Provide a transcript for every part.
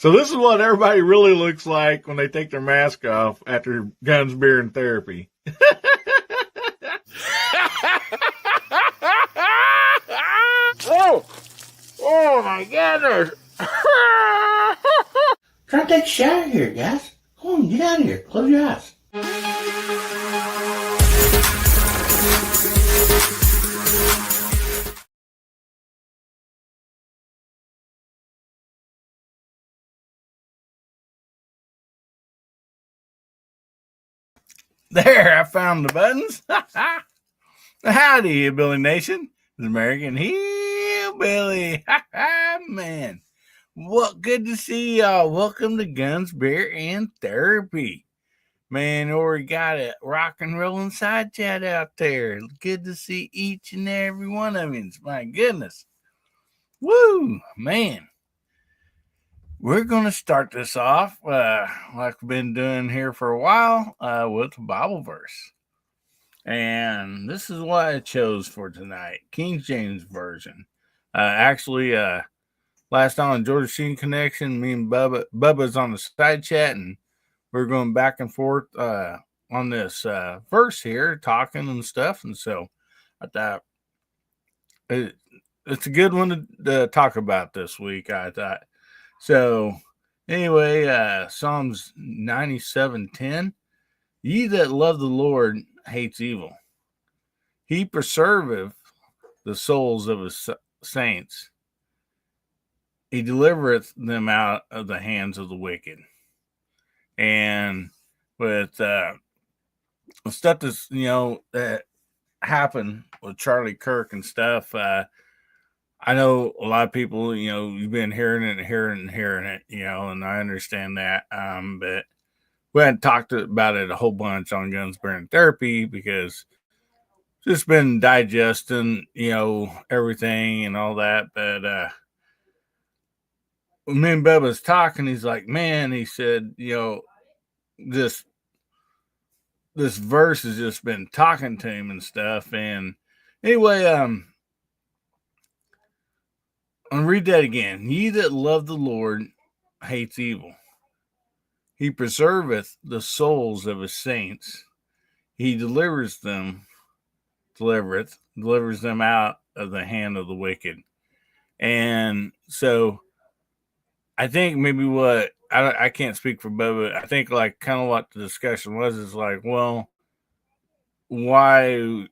So this is what everybody really looks like when they take their mask off after guns, beer, and therapy. Oh my goodness. Try to take a shower here, guys. Come on, get out of here. Close your eyes. There, I found the buttons. Howdy, Hillbilly Nation. The American Hillbilly. Man. Well, good to see y'all. Welcome to Guns, Beer, and Therapy. Man, we got a rock and rolling side chat out there. Good to see each and every one of you. My goodness. Woo, man. We're going to start this off like we've been doing here for a while with a Bible verse. And this is what I chose for tonight. King James Version. Actually, last on Georgia Sheen Connection, me and Bubba's on the side chat, and we're going back and forth on this verse here, talking and stuff. And so I thought it's a good one to talk about this week, I thought. So anyway, Psalms 97:10. Ye that love the Lord hates evil. He preserveth the souls of his saints. He delivereth them out of the hands of the wicked. And with stuff that's, that happened with Charlie Kirk and stuff, I know a lot of people, you've been hearing it, and I understand that. But we hadn't talked about it a whole bunch on Guns, Beer, and Therapy because just been digesting, everything and all that. But when me and Bubba's talking, he's like, man, he said, this verse has just been talking to him and stuff. And anyway, I'll read that again. Ye that love the Lord hates evil. He preserveth the souls of his saints. He delivers them out of the hand of the wicked. And so I think maybe what I can't speak for Bubba. I think like kind of what the discussion was is like, well, why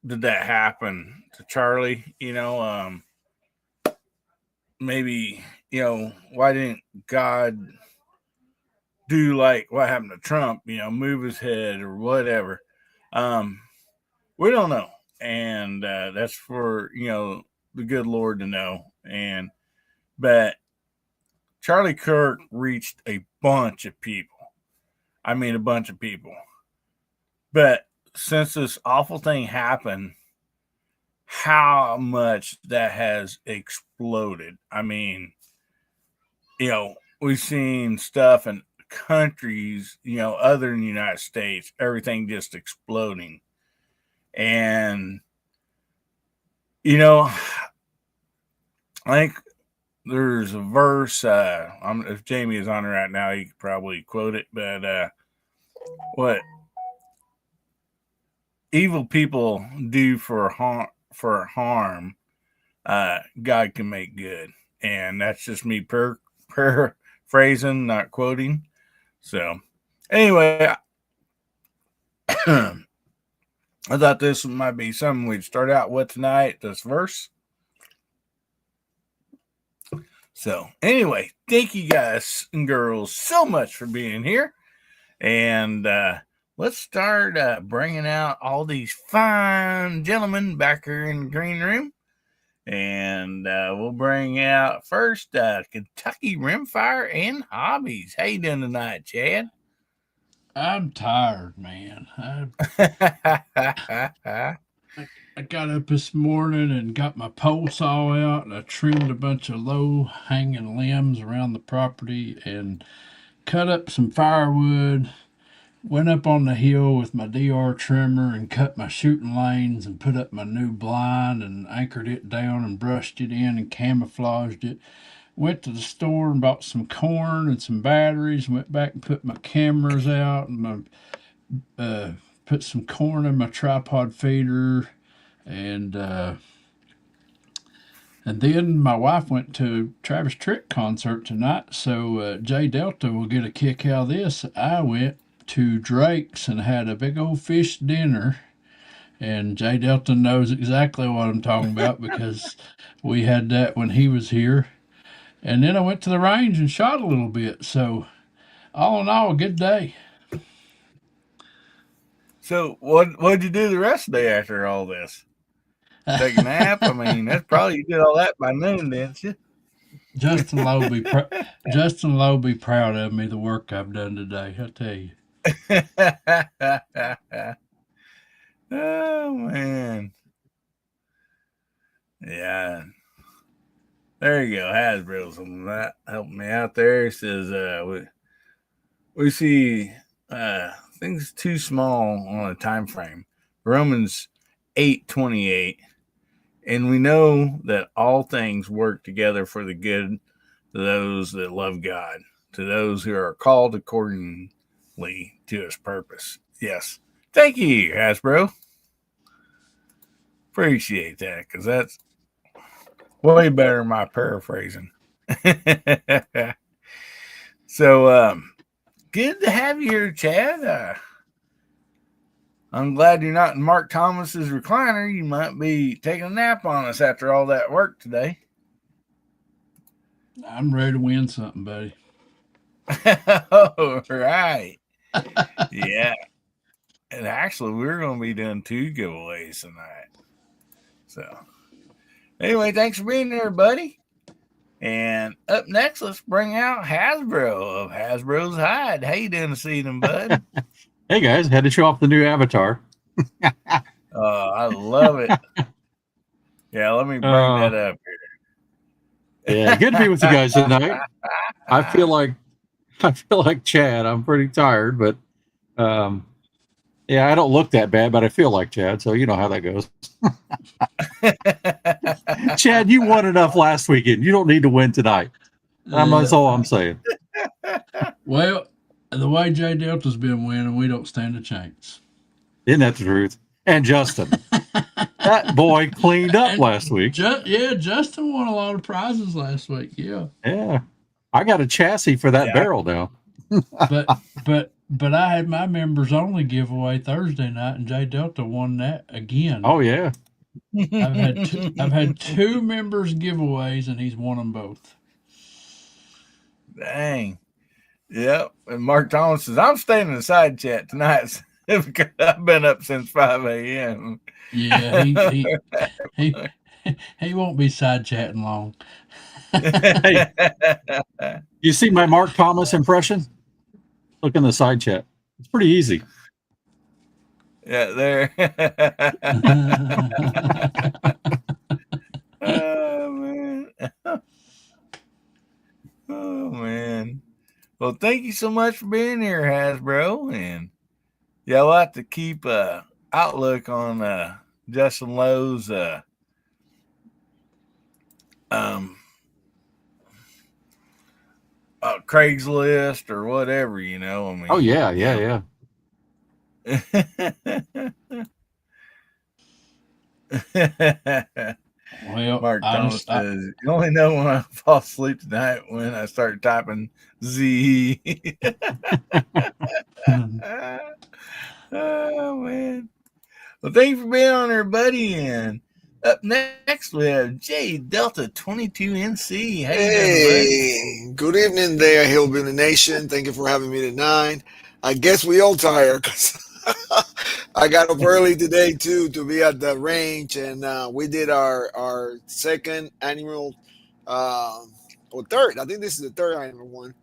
did that happen to Charlie? Maybe, why didn't God do like what happened to Trump, move his head or whatever? We don't know. And that's for, the good Lord to know. But Charlie Kirk reached a bunch of people. I mean, a bunch of people. But since this awful thing happened, how much that has exploded. I mean, we've seen stuff in countries, other than the United States, everything just exploding. And, I think there's a verse, if Jamie is on it right now, he could probably quote it, but what evil people do for harm, God can make good. And that's just me paraphrasing, not quoting. So anyway, I thought this might be something we'd start out with tonight, this verse. So anyway, thank you guys and girls so much for being here. And let's start bringing out all these fine gentlemen back here in the green room. And we'll bring out first Kentucky Rimfire and Hobbies. How you doing tonight, Chad? I'm tired, man. I got up this morning and got my pole saw out, and I trimmed a bunch of low hanging limbs around the property and cut up some firewood. Went up on the hill with my DR trimmer and cut my shooting lanes and put up my new blind and anchored it down and brushed it in and camouflaged it. went to the store and bought some corn and some batteries. Went back and put my cameras out and put some corn in my tripod feeder, and then my wife went to Travis Tritt concert tonight, so Jay Delta will get a kick out of this. I went to Drake's and had a big old fish dinner, and Jay Delta knows exactly what I'm talking about because we had that when he was here. And then I went to the range and shot a little bit. So, all in all, a good day. So what'd you do the rest of the day after all this? Take a nap? I mean, that's probably you did all that by noon, didn't you? Justin Lowe be proud of me, the work I've done today. I tell you. Oh man, yeah. There you go, Hasbro's on that helping me out there. He says we see things too small on a time frame. Romans 8:28. And we know that all things work together for the good to those that love God, to those who are called accordingly to his purpose. Yes. Thank you, Hasbro. Appreciate that, because that's way better than my paraphrasing. So, good to have you here, Chad. I'm glad you're not in Mark Thomas's recliner. You might be taking a nap on us after all that work today. I'm ready to win something, buddy. All right. Yeah. And actually, we're going to be doing 2 giveaways tonight. So, anyway, thanks for being there, buddy. And up next, let's bring out Hasbro of Hasbro's Hide. How you doing this evening, bud? Hey guys, had to show off the new avatar. I love it. Yeah, let me bring that up here. Yeah, good to be with you guys tonight. I feel like Chad. I'm pretty tired, but yeah, I don't look that bad, but I feel like Chad, so you know how that goes. Chad, you won enough last weekend. You don't need to win tonight. That's all I'm saying. Well, the way Jay Delta's been winning, we don't stand a chance. Isn't that the truth? And Justin. That boy cleaned up last week. Justin won a lot of prizes last week. Yeah. I got a chassis for that barrel now. But I had my members only giveaway Thursday night, and Jay Delta won that again. Oh yeah. I've had 2 members giveaways, and he's won them both. Dang. Yep. And Mark Thomas says, I'm staying in the side chat tonight because I've been up since 5 a.m. Yeah, he won't be side chatting long. Hey, you see my Mark Thomas impression? Look in the side chat. It's pretty easy. Yeah, there. Oh, man. Oh, man. Well, thank you so much for being here, Hasbro. And yeah, we'll have to keep outlook on Justin Lowe's Craigslist or whatever, you know. I mean, oh yeah. Well, Mark Thomas says, you only know when I fall asleep tonight when I start typing Z. Oh, man. Well, thank you for being on there, buddy. And up next, we have J Delta 22NC. Hey, good evening there, Hillbilly Nation. Thank you for having me tonight. I guess we all tired because I got up early today too to be at the range, and we did our second annual, or third. I think this is the third annual one.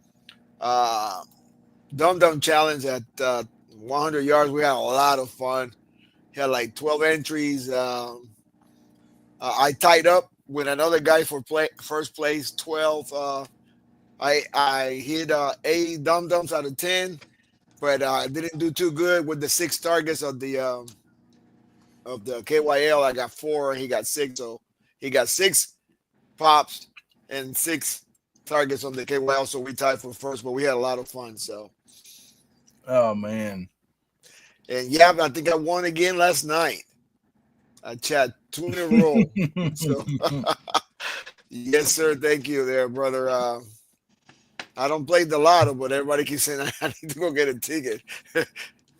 Dum Dum Challenge at 100 yards. We had a lot of fun. Had like 12 entries. I tied up with another guy for first place, 12. I hit 8 Dum Dums out of 10. But I didn't do too good with the 6 targets of the KYL. I got 4, he got 6, so he got 6 pops and 6 targets on the KYL, so we tied for first. But we had a lot of fun. So, Oh man. and yeah, I think I won again last night. I chat 2 in a row. So, yes, sir. Thank you, there, brother. I don't play the lotto, but everybody keeps saying I need to go get a ticket.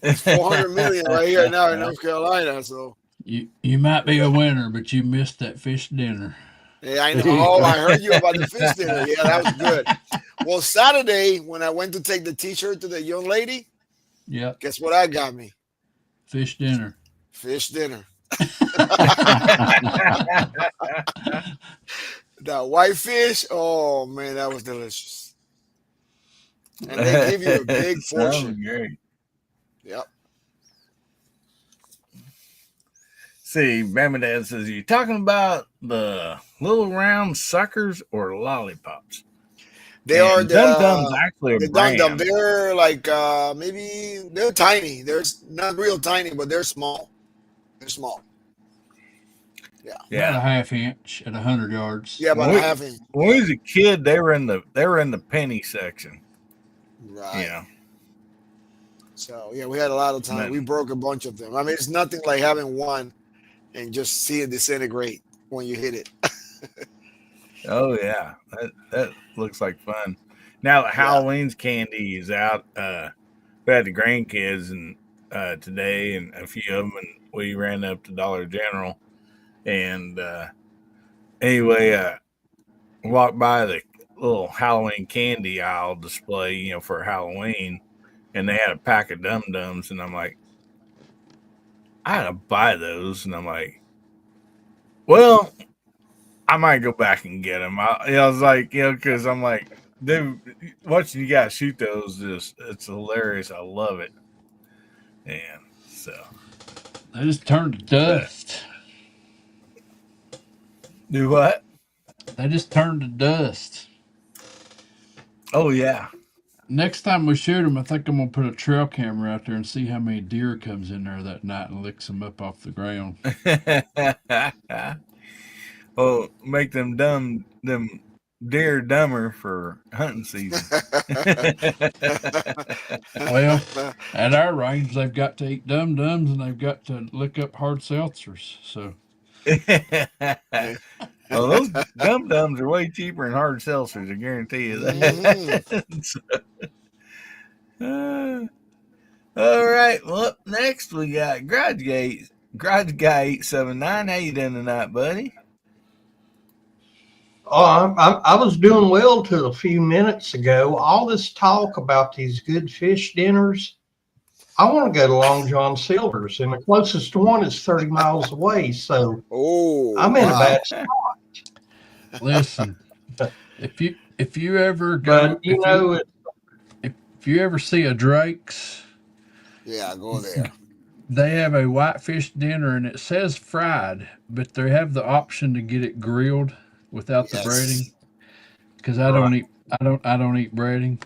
It's 400 million right here now in North Carolina. So, You might be a winner, but you missed that fish dinner. yeah, I know. Oh, I heard you about the fish dinner. Yeah, that was good. Well, Saturday when I went to take the T-shirt to the young lady, Yep, guess what I got me? fish dinner. Fish dinner. That white fish. Oh man, that was delicious. And they give you a big Sounds portion. great. Yep. See, Bama Dad says, you talking about the little round suckers or lollipops? They are the Dum Dums actually a the Dum Dum. brand. They're like maybe they're tiny. They're not real tiny, but they're small. They're small. About a Yeah. half inch at 100 yards. Yeah, about When a we- half inch. When we was a kid, they were in the penny section. Right. Yeah. So yeah, we had a lot of time. Man. We broke a bunch of them. I mean, it's nothing like having one and just see it disintegrate when you hit it. Oh yeah. That looks like fun. Now that Halloween's candy is out, we had the grandkids and today and a few of them, and we ran up to Dollar General, and anyway, walked by the little Halloween candy aisle display, for Halloween, and they had a pack of Dum Dums, and I'm like, I had to buy those, and I'm like, well, I might go back and get them. I was like, because I'm like, dude, watching you guys shoot those, it's hilarious. I love it, and so They just turned to dust. do what? They just turned to dust. Oh yeah. Next time we shoot them, I think I'm gonna put a trail camera out there and see how many deer comes in there that night and licks them up off the ground. Oh, make them deer dumber for hunting season. Well, at our range, they've got to eat Dum Dums and they've got to lick up hard seltzers. So Well, those Dum Dums are way cheaper than hard seltzers. I guarantee you that. All right. Well, up next we got Garage Guy 879. How you doing tonight, buddy? Oh, I was doing well till a few minutes ago. All this talk about these good fish dinners, I want to go to Long John Silver's, and the closest one is 30 miles away. So Oh, I'm in a wow. bad spot. listen, if you ever go, But you know, if you ever see a Drake's, Yeah, go there. they have a whitefish dinner and it says fried, but they have the option to get it grilled without the Yes. breading. Because I don't eat breading.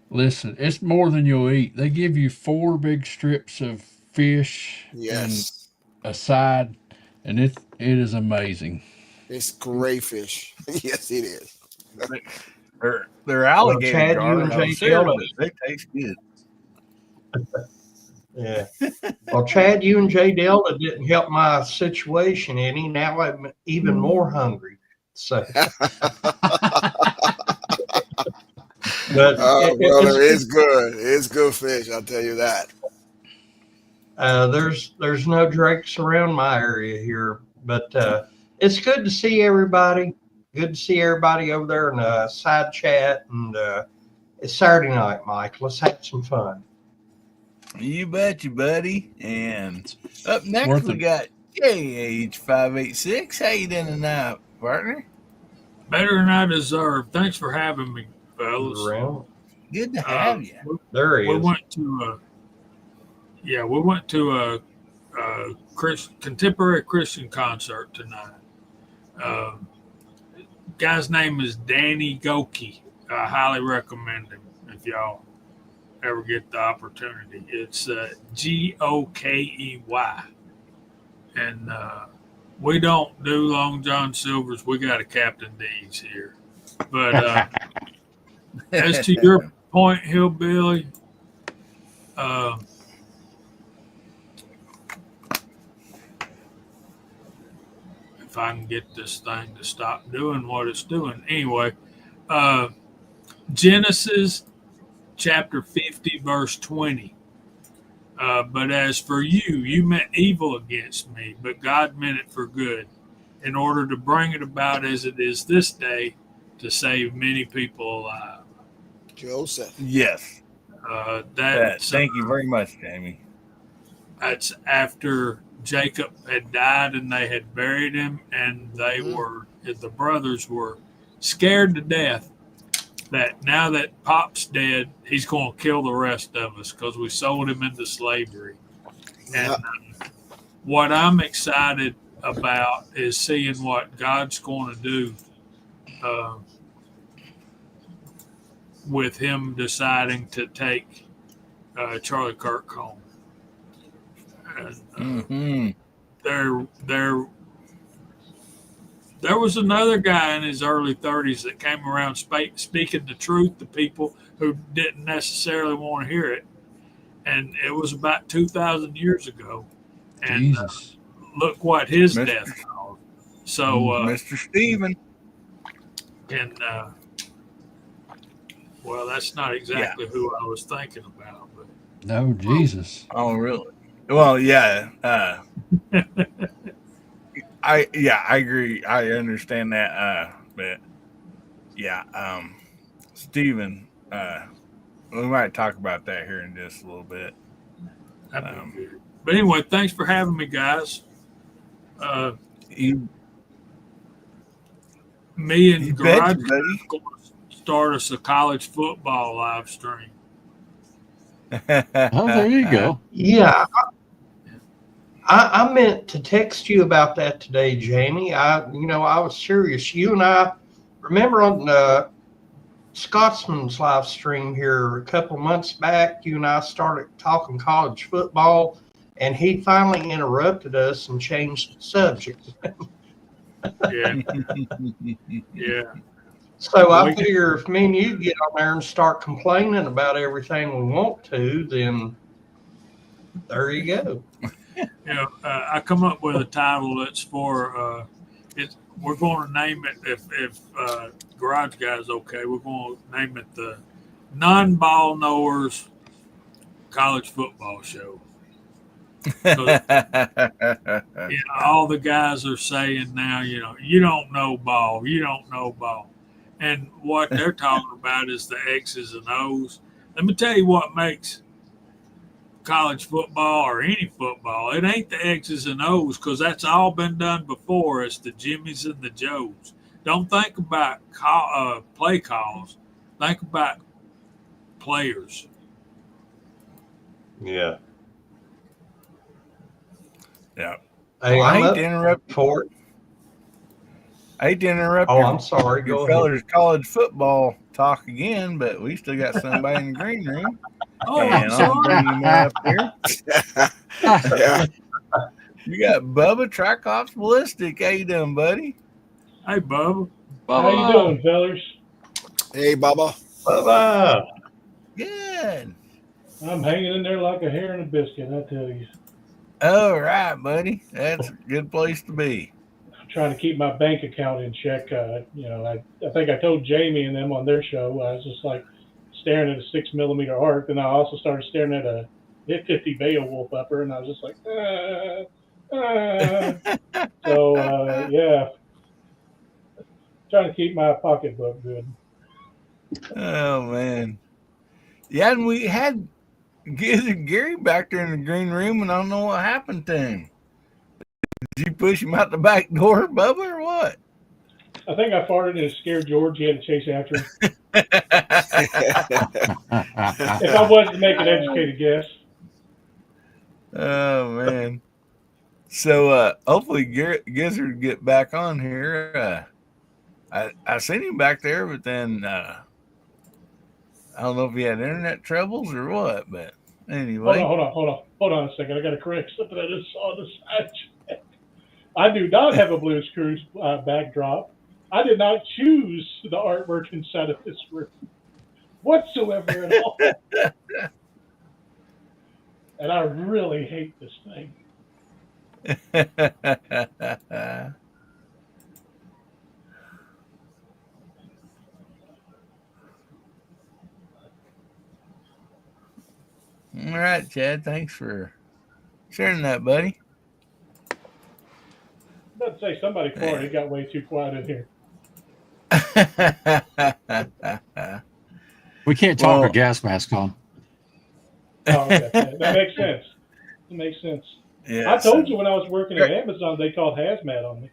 Listen, it's more than you'll eat. They give you 4 big strips of fish Yes. and a side, and it is amazing. It's great fish. Yes, it is. They're alligator Chad, you garlic. and I'm Jay serious. Dillon. They taste good. yeah. Well, Chad, you and Jay Delta didn't help my situation any. Now I'm even more hungry. So, but Oh, brother, it's good. It's good fish. I'll tell you that. there's no drakes around my area here, but it's good to see everybody. Good to see everybody over there in the side chat, and it's Saturday night, Mike. Let's have some fun. You bet you, buddy. And up next Worth we it. got JH586. How you doing tonight, partner? Better than I deserve. Thanks for having me, fellas. Around. Good to have you. There he We is. went to a contemporary Christian concert tonight. Guy's name is Danny Gokey. I highly recommend him if y'all ever get the opportunity. It's Gokey, and we don't do Long John Silver's. We got a Captain D's here. But as to your point, Hillbilly, if I can get this thing to stop doing what it's doing. Anyway, Genesis chapter 50, verse 20. But as for you, you meant evil against me, but God meant it for good, in order to bring it about as it is this day, to save many people alive. Joseph. Yes. Thank you very much, Jamie. That's after Jacob had died and they had buried him, and they the brothers were scared to death that now that Pop's dead, he's going to kill the rest of us because we sold him into slavery. And what I'm excited about is seeing what God's going to do with him deciding to take Charlie Kirk home. And, there was another guy in his early 30s that came around speaking the truth to people who didn't necessarily want to hear it. And it was about 2,000 years ago. And look what his death caused. So, Mr. Steven. And, well, that's not exactly who I was thinking about. But No, Jesus. Oh, really? Well, yeah. I agree. I understand that. But yeah, Steven, we might talk about that here in just a little bit. that'd be good. But anyway, thanks for having me, guys. Me and Garage buddy. are going to start us a college football live stream. Oh, there you go. Yeah. I meant to text you about that today, Jamie. I was serious. You and I remember on Scotsman's live stream here a couple months back, you and I started talking college football, and he finally interrupted us and changed the subject. Yeah. Yeah. So I figure if me and you get on there and start complaining about everything we want to, then there you go. I come up with a title that's for we're going to name it if Garage Guy's okay. We're going to name it the Non-Ball Knowers College Football Show. All the guys are saying now, you don't know ball, and what they're talking about is the X's and O's. Let me tell you what makes college football or any football. It ain't the X's and O's, because that's all been done before. It's the Jimmies and the Joes. Don't think about play calls. Think about players. Yeah. Yeah. Hey, I I'm hate up to interrupt. for it. I hate to interrupt. Oh, I'm sorry. Your Go ahead. fellas college football talk again, but we still got somebody in the green room. Oh, And I'm I'll bring sorry. him up here. Yeah. You got Bubba Triclops Ballistic. How you doing, buddy? Hey, Bubba. How you doing, fellas? Hey, Bubba. Bye-bye. Good. I'm hanging in there like a hair in a biscuit, I tell you. All right, buddy. That's a good place to be. I'm trying to keep my bank account in check. I think I told Jamie and them on their show, I was just like staring at a 6mm arc, and I also started staring at a 50 Beowulf upper, and I was just like, So, yeah. Trying to keep my pocketbook good. Oh, man. Yeah, and we had Gary back there in the green room, and I don't know what happened to him. Did you push him out the back door, Bubba, or what? I think I farted and it scared George. He had to chase after him. If I was to make an educated guess. Oh, man. So, hopefully Gizzard get back on here. I seen him back there, but then I don't know if he had internet troubles or what, but anyway. Hold on a second. I got to correct something I just saw on the side check. I do not have a Blues Cruise backdrop. I did not choose the artwork inside of this room whatsoever at all. And I really hate this thing. All right, Chad. Thanks for sharing that, buddy. I'm about to say somebody farted. It got way too quiet in here. We can't talk Well- a gas mask on. Oh, okay. That makes sense. It makes sense. Yeah, I told you when I was working at Amazon, they called hazmat on me.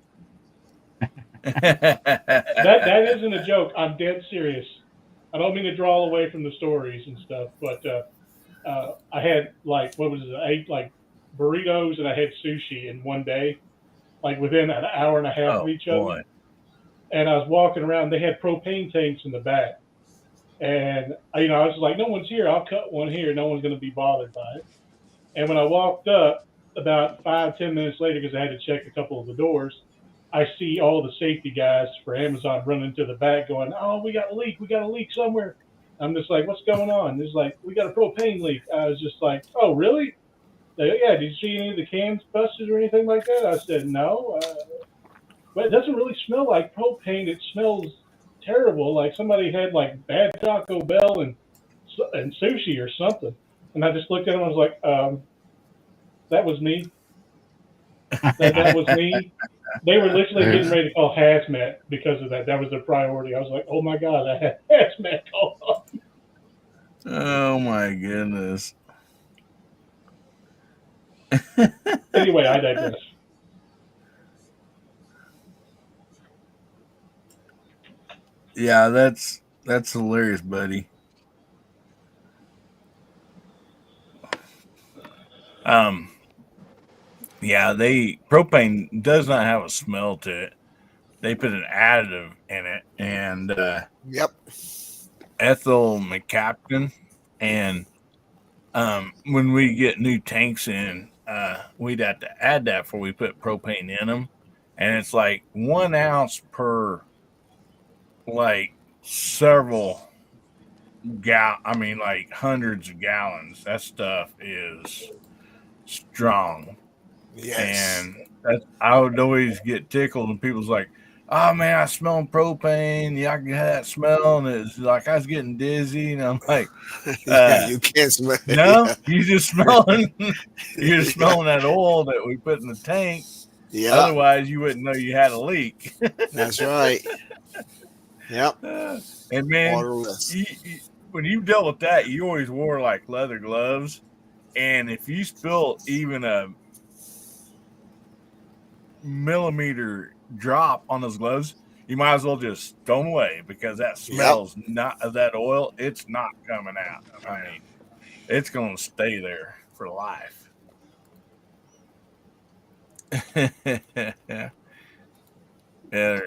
That isn't a joke. I'm dead serious. I don't mean to draw away from the stories and stuff, but I had like, what was it? I ate like burritos and I had sushi in one day, like within an hour and a half of each other. And I was walking around. They had propane tanks in the back, and I was like, no one's here. I'll cut one here. No one's going to be bothered by it. And when I walked up, about 5-10 minutes later, because I had to check a couple of the doors, I see all the safety guys for Amazon running to the back going, oh, we got a leak. We got a leak somewhere. I'm just like, what's going on? It's like, we got a propane leak. I was just like, oh, really? They, yeah, did you see any of the cans busted or anything like that? I said, no. But it doesn't really smell like propane. It smells terrible. Like somebody had like bad Taco Bell and sushi or something. And I just looked at him and I was like, that was me. That was me. They were literally getting ready to call hazmat because of that. That was their priority. I was like, oh my God, I had hazmat called on. Oh my goodness. Anyway, I digress. Yeah, that's hilarious, buddy. Yeah, propane does not have a smell to it. They put an additive in it, and Yep. ethyl mercaptan, and when we get new tanks in, we'd have to add that before we put propane in them, and it's like 1 ounce per like several like hundreds of gallons. That stuff is strong. Yes. And I would always get tickled when people's like, oh man, I smell propane. Yeah, I can have that smell. And it's like I was getting dizzy. And I'm like, Yeah, you can't smell it. no, you're just smelling that oil that we put in the tank. Yeah, Otherwise, you wouldn't know you had a leak. that's right. Yep. And man, Waterless. when you dealt with that, you always wore like leather gloves. And if you spill even a millimeter drop on those gloves, you might as well just throw them away because that smells not of that oil. It's not coming out. I mean, it's going to stay there for life. Yeah.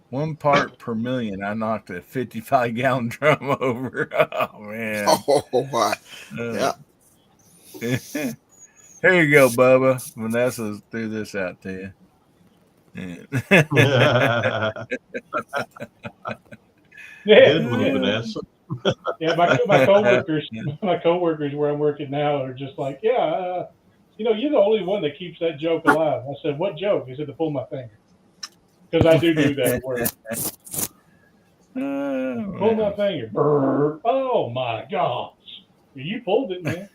1 part per million. I knocked a 55-gallon drum over. Oh man. Oh my. Yeah. Here you go, Bubba. Vanessa threw this out to you. Good one, Vanessa. Yeah, my coworkers where I'm working now are just like, yeah, you're the only one that keeps that joke alive. I said, what joke? He said, to pull my finger. Because I do that at work. Pull my finger. Brr. Oh my gosh. You pulled it, man.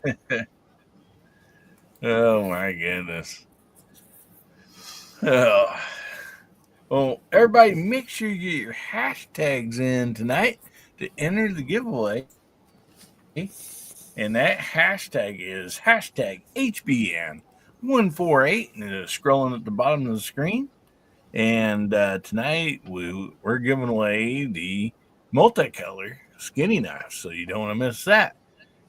Oh my goodness. Oh. Well, everybody make sure you get your hashtags in tonight to enter the giveaway. And that hashtag is hashtag HBN148, and it is scrolling at the bottom of the screen. And tonight we're giving away the multicolor skinny knife, so you don't want to miss that.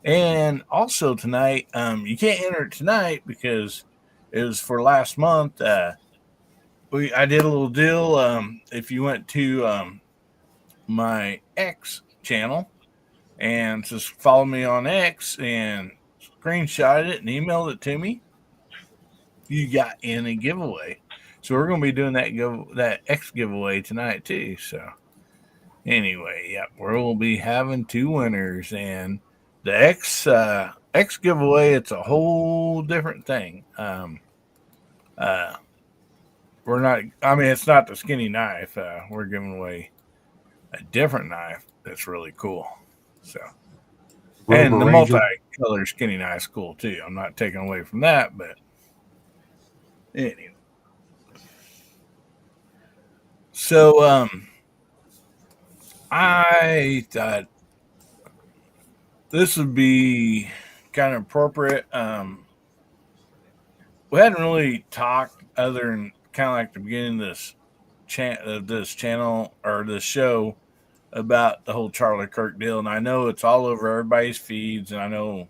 And also tonight, you can't enter it tonight because it was for last month. I did a little deal. If you went to my X channel and just follow me on X and screenshot it and emailed it to me, you got in a giveaway. So we're going to be doing that X giveaway tonight too. So anyway, yep, we'll be having 2 winners, and the X giveaway, it's a whole different thing. We're not. I mean, it's not the skinny knife. We're giving away a different knife that's really cool. So, and Rover the Ranger. multi-color skinny knife's cool too. I'm not taking away from that, but anyway. So, I thought this would be kind of appropriate. We hadn't really talked other than kind of like the beginning of this channel or this show about the whole Charlie Kirk deal, and I know it's all over everybody's feeds, and I know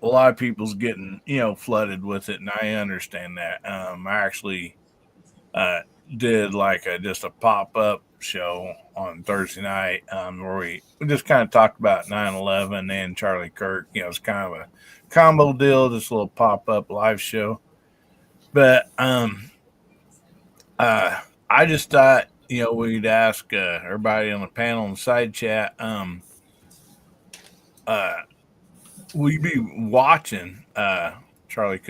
a lot of people's getting flooded with it, and I understand that. I actually did like just a pop-up show on Thursday night where we just kind of talked about 9/11 and Charlie Kirk. It's kind of a combo deal, this little pop-up live show. But I just thought we'd ask everybody on the panel and side chat, will you be watching Charlie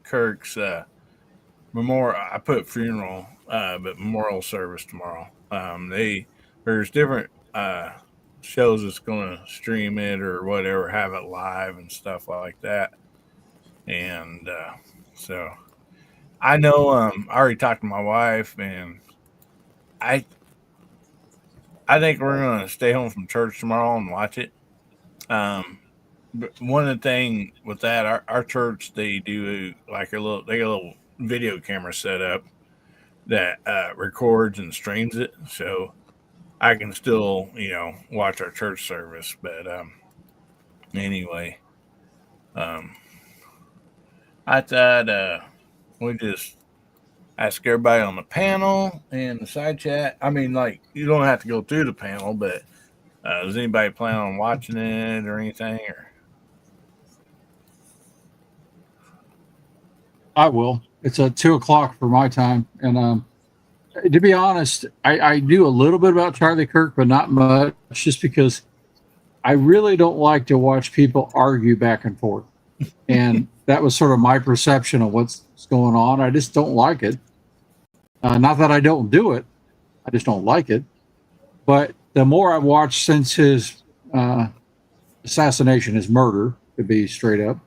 Kirk's memorial? I put funeral, but memorial service tomorrow. There's different shows that's going to stream it or whatever, have it live and stuff like that. And so I know I already talked to my wife, and I think we're going to stay home from church tomorrow and watch it. But one of the things with that, our church, they do like they got a little video camera set up that records and streams it, so I can still watch our church service. But anyway, I thought we just ask everybody on the panel and the side chat. I mean, like, you don't have to go through the panel, but does anybody plan on watching it or anything? Or I will. It's at 2:00 for my time, and to be honest, I do a little bit about Charlie Kirk, but not much, just because I really don't like to watch people argue back and forth. And that was sort of my perception of what's going on. I just don't like it. Not that I don't do it, I just don't like it. But the more I've watched since his assassination, his murder, to be straight up,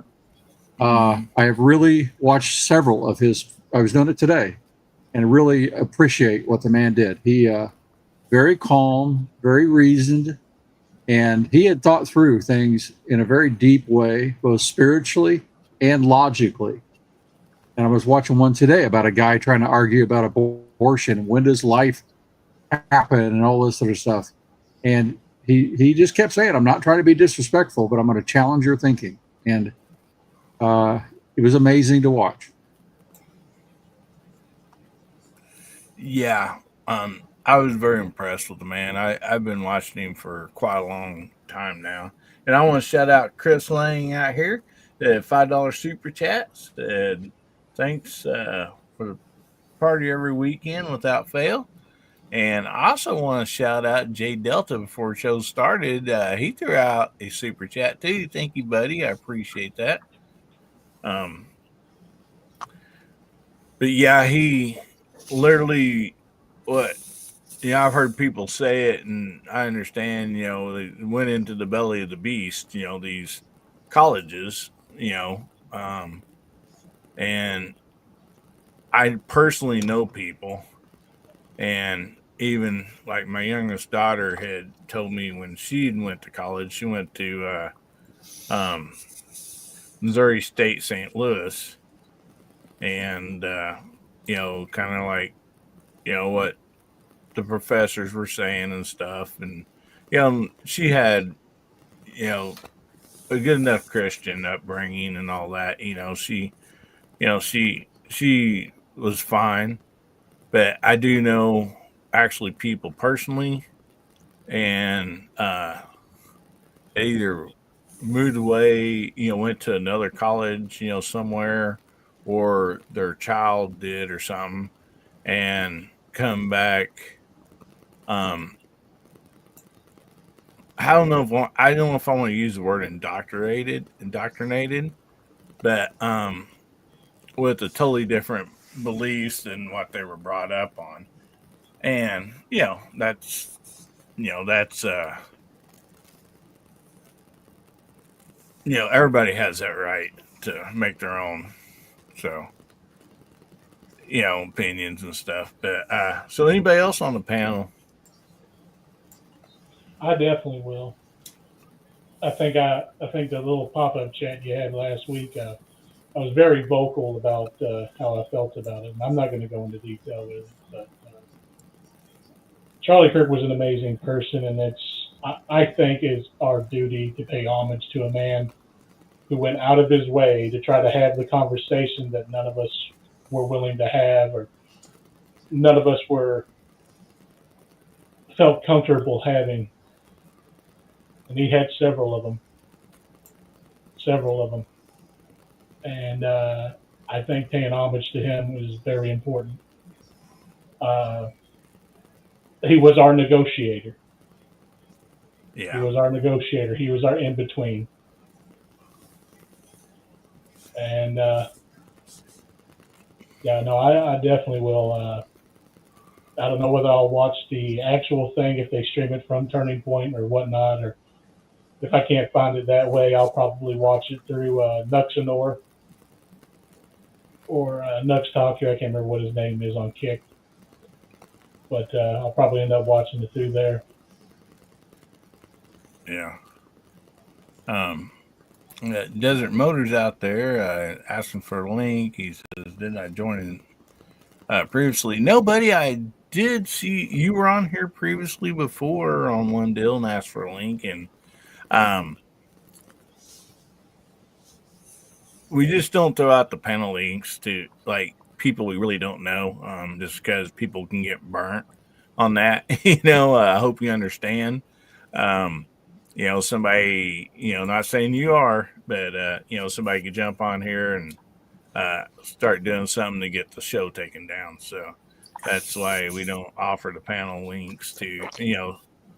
I have really watched several of his. I was doing it today, and really appreciate what the man did. He very calm, very reasoned, and he had thought through things in a very deep way, both spiritually and logically. And I was watching one today about a guy trying to argue about abortion, when does life happen, and all this sort of stuff. And he just kept saying, I'm not trying to be disrespectful, but I'm going to challenge your thinking. And it was amazing to watch. yeah, I was very impressed with the man. I've been watching him for quite a long time now, and I want to shout out Chris Lang out here, the $5 super chats. Thanks for the party every weekend without fail. And I also want to shout out Jay Delta before the show started. He threw out a super chat too. Thank you, buddy. I appreciate that. But yeah, he literally I've heard people say it, and I understand. They went into the belly of the beast. These colleges. And I personally know people, and even like my youngest daughter had told me when she went to college, she went to Missouri State St. Louis, and kind of like what the professors were saying and stuff, and she had a good enough Christian upbringing and all that. She was fine, but I do know actually people personally, and they either moved away, went to another college, somewhere, or their child did or something, and come back. I don't know if I want to use the word indoctrinated, but with a totally different beliefs than what they were brought up on, and that's everybody has that right to make their own, opinions and stuff. But so anybody else on the panel? I definitely will. I think the little pop-up chat you had last week, I was very vocal about how I felt about it. And I'm not going to go into detail with it, but Charlie Kirk was an amazing person, and I think it's our duty to pay homage to a man who went out of his way to try to have the conversation that none of us were willing to have, or none of us felt comfortable having. And he had several of them. And I think paying homage to him is very important. He was our negotiator. Yeah. He was our negotiator. He was our in-between. And I definitely will. I don't know whether I'll watch the actual thing if they stream it from Turning Point or whatnot, or if I can't find it that way, I'll probably watch it through Nuxanor or Nux Talk. I can't remember what his name is on Kick, but I'll probably end up watching it through there. Yeah. Desert Motors out there asking for a link. He says, "Did I join previously?" No, buddy. I did see you were on here previously before on one deal and asked for a link, and we just don't throw out the panel links to like people we really don't know, just because people can get burnt on that. I hope you understand. Somebody, not saying you are, but somebody could jump on here and start doing something to get the show taken down. So that's why we don't offer the panel links to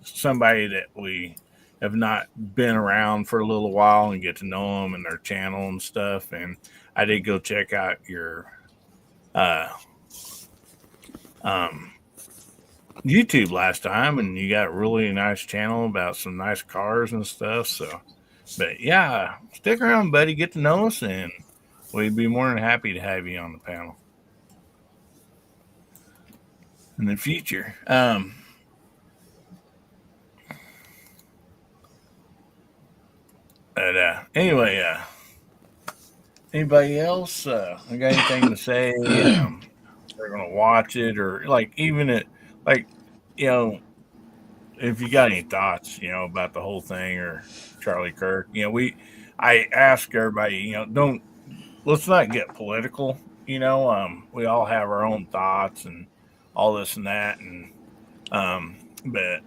somebody that we have not been around for a little while and get to know them and their channel and stuff. And I did go check out your YouTube last time, and you got a really nice channel about some nice cars and stuff. So, but yeah, stick around, buddy, get to know us, and we'd be more than happy to have you on the panel in the future. But anyway, anybody else got anything to say? They're gonna watch it, or like even it, like if you got any thoughts, about the whole thing or Charlie Kirk. I ask everybody, let's not get political. We all have our own thoughts and all this and that, and but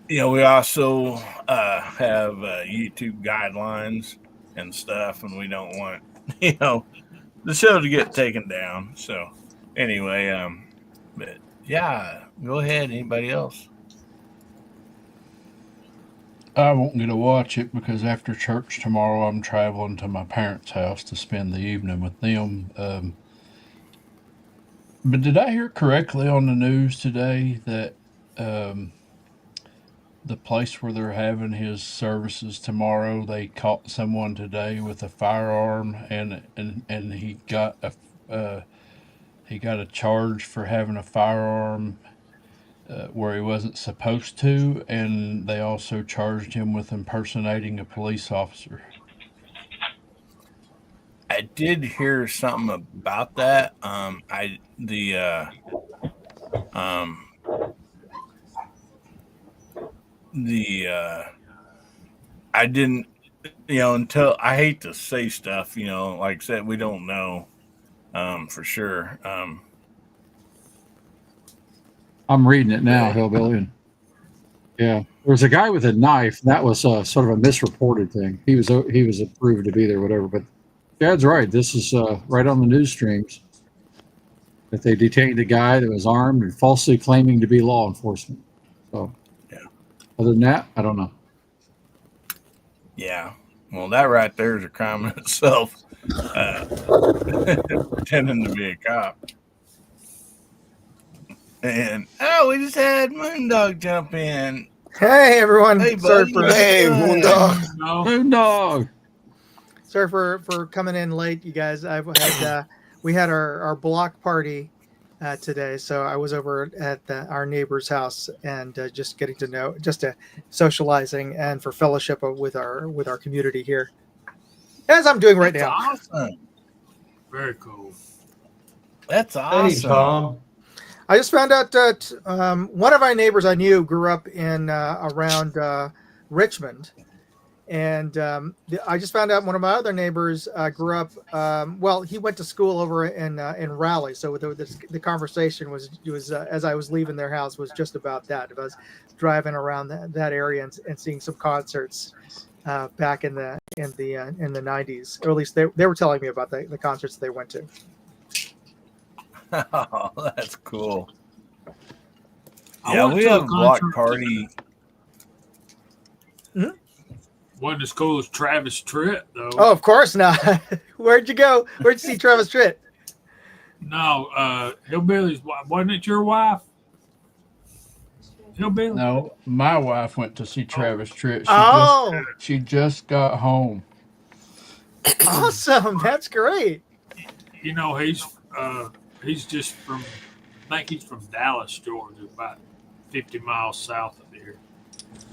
we also have YouTube guidelines and stuff, and we don't want the show to get taken down. So anyway, but yeah, go ahead. Anybody else? I won't get to watch it because after church tomorrow, I'm traveling to my parents' house to spend the evening with them. But did I hear correctly on the news today that the place where they're having his services tomorrow, they caught someone today with a firearm, and he got a charge for having a firearm where he wasn't supposed to, and they also charged him with impersonating a police officer. I did hear something about that. I didn't, until I hate to say stuff, like I said, we don't know for sure. I'm reading it now, Hillbilly. Yeah, there was a guy with a knife. That was sort of a misreported thing. He was approved to be there, whatever. But Chad's right. This is right on the news streams that they detained a guy that was armed and falsely claiming to be law enforcement. So, Yeah. Other than that, I don't know. Yeah. Well, that right there is a crime in itself. Pretending to be a cop. And we just had Moondog jump in. Hey everyone! Hey, sorry buddy. for Hey, Moondog. No, Moondog. sorry for coming in late, you guys. We had our block party today, so I was over at our neighbor's house and just getting to know, socializing and for fellowship with our community here, as I'm doing right That's now. awesome. very cool. That's awesome. Hey, Tom. I just found out that one of my neighbors I knew grew up in around Richmond, and I just found out one of my other neighbors grew up. Well, he went to school over in Raleigh, so the conversation was as I was leaving their house was just about that. I was driving around that area and seeing some concerts back in the 90s, or at least they were telling me about the concerts they went to. Oh, that's cool. I Yeah, went we to a have a block concert- party. Wasn't as cool as Travis Tritt, though. Oh, of course not. Where'd you go? Where'd you see Travis Tritt? No, Hillbilly's wife. Wasn't it your wife? Hillbilly? No, my wife went to see Travis Tritt. She just got home. Awesome! That's great. You know, he's just from, I think he's from Dallas, Georgia, about 50 miles south of here.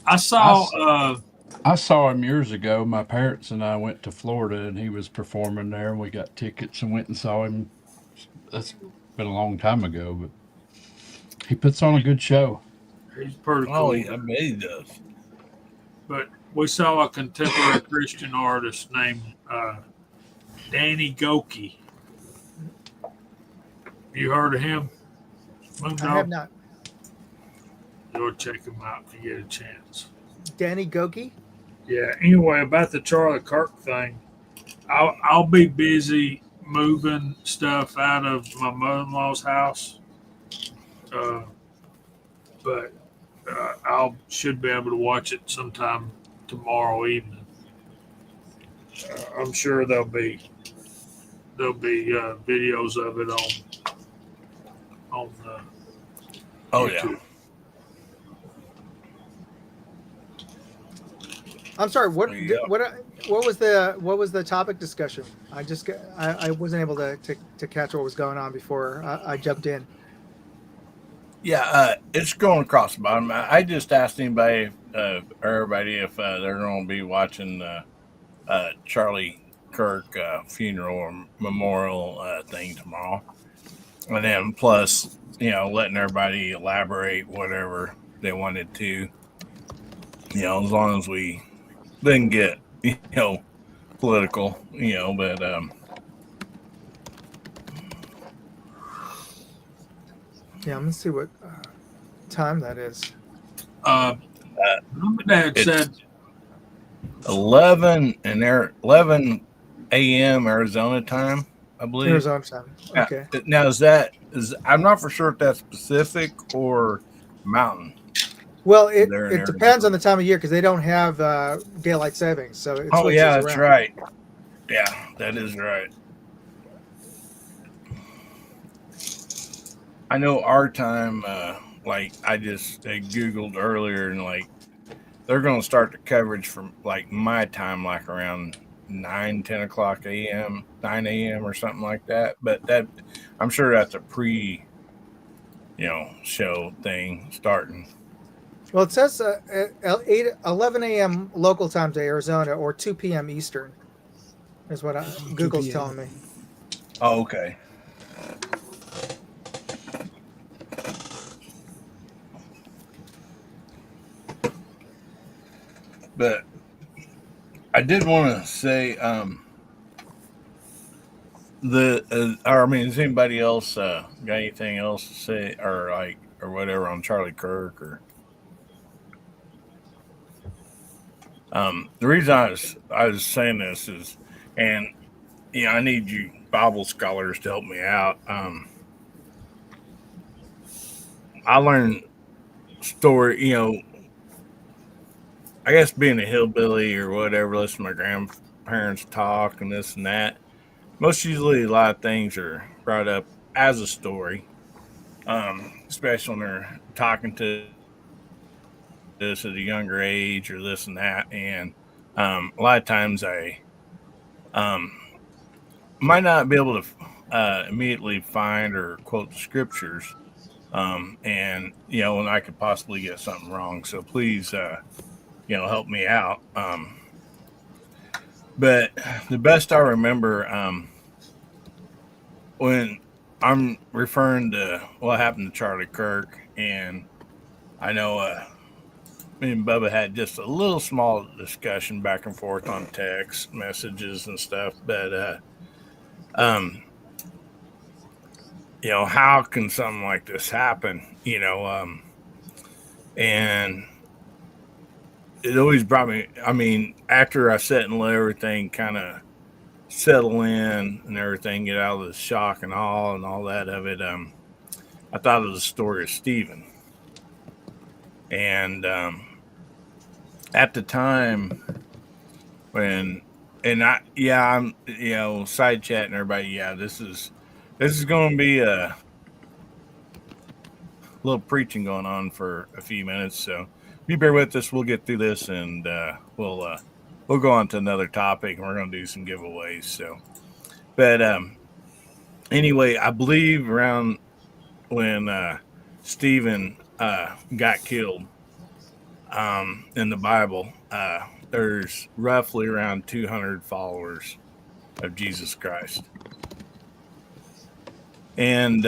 I saw him years ago. My parents and I went to Florida, and he was performing there, and we got tickets and went and saw him. That's been a long time ago, but he puts on a good show. he's pretty cool. Oh, I bet he does. But we saw a contemporary Christian artist named Danny Goki. You heard of him? I have not. Go check him out if you get a chance. Danny Goki. Yeah. Anyway, about the Charlie Kirk thing, I'll be busy moving stuff out of my mother-in-law's house, but I should be able to watch it sometime tomorrow evening. I'm sure there'll be videos of it on Oh, YouTube. yeah. I'm sorry. What There you what was the topic discussion? I wasn't able to catch what was going on before I jumped in. Yeah, it's going across the bottom. I just asked everybody if they're going to be watching Charlie Kirk funeral or memorial thing tomorrow, and then plus letting everybody elaborate whatever they wanted to. As long as we didn't get political, but Yeah, I'm gonna see what time that is. My dad It's- said 11 a.m. Arizona time, I believe. Arizona time. Okay. Now I'm not for sure if that's Pacific or Mountain. Well, it They're in depends Arizona. on the time of year because they don't have daylight savings, so it Oh switches yeah, that's around. right. Yeah, that is right. I know our time. I just Googled earlier, and they're going to start the coverage from my time, around 9-10 o'clock a.m., 9 a.m. or something like that. But that I'm sure that's a pre, show thing starting. Well, it says 11 a.m. local time to Arizona or 2 p.m. Eastern is what Google's telling me. Oh, okay. But I did want to say, does anybody else got anything else to say or whatever on Charlie Kirk or? The reason I was saying this is, and I need you Bible scholars to help me out. I learned story, I guess being a hillbilly or whatever, listen to my grandparents talk and this and that. Most usually, a lot of things are brought up as a story, especially when they're talking to us at a younger age or this and that. And a lot of times I um, might not be able to immediately find or quote the scriptures. And I could possibly get something wrong. So please, help me out. But the best I remember, when I'm referring to what happened to Charlie Kirk, and I know me and Bubba had just a little small discussion back and forth on text messages and stuff, but how can something like this happen? And it always brought me. I mean, after I sat and let everything kind of settle in and everything, get out of the shock and awe and all that of it, I thought of the story of Stephen. And at the time when, I'm, side chatting everybody, this is going to be a little preaching going on for a few minutes. So if you bear with us, we'll get through this, and we'll go on to another topic, and we're going to do some giveaways. So, but anyway, I believe around when Stephen got killed in the Bible, there's roughly around 200 followers of Jesus Christ. And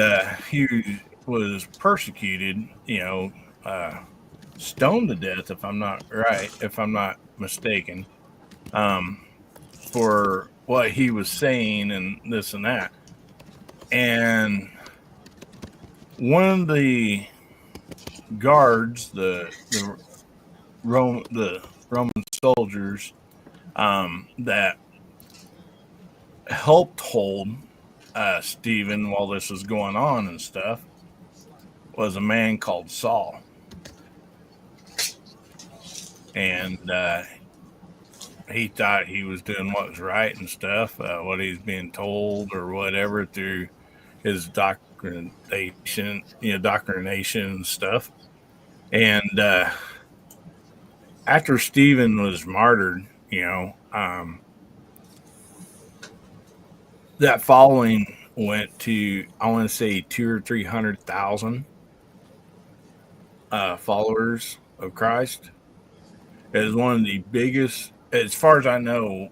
he was persecuted, stoned to death, if I'm not mistaken, for what he was saying and this and that. And one of the guards, the Roman soldiers that helped hold Stephen while this was going on and stuff, was a man called Saul. And he thought he was doing what was right and stuff, what he's being told or whatever through his doctrination and stuff. And after Stephen was martyred, that following went to, I want to say, 200,000 or 300,000 followers of Christ. It is one of the biggest, as far as I know,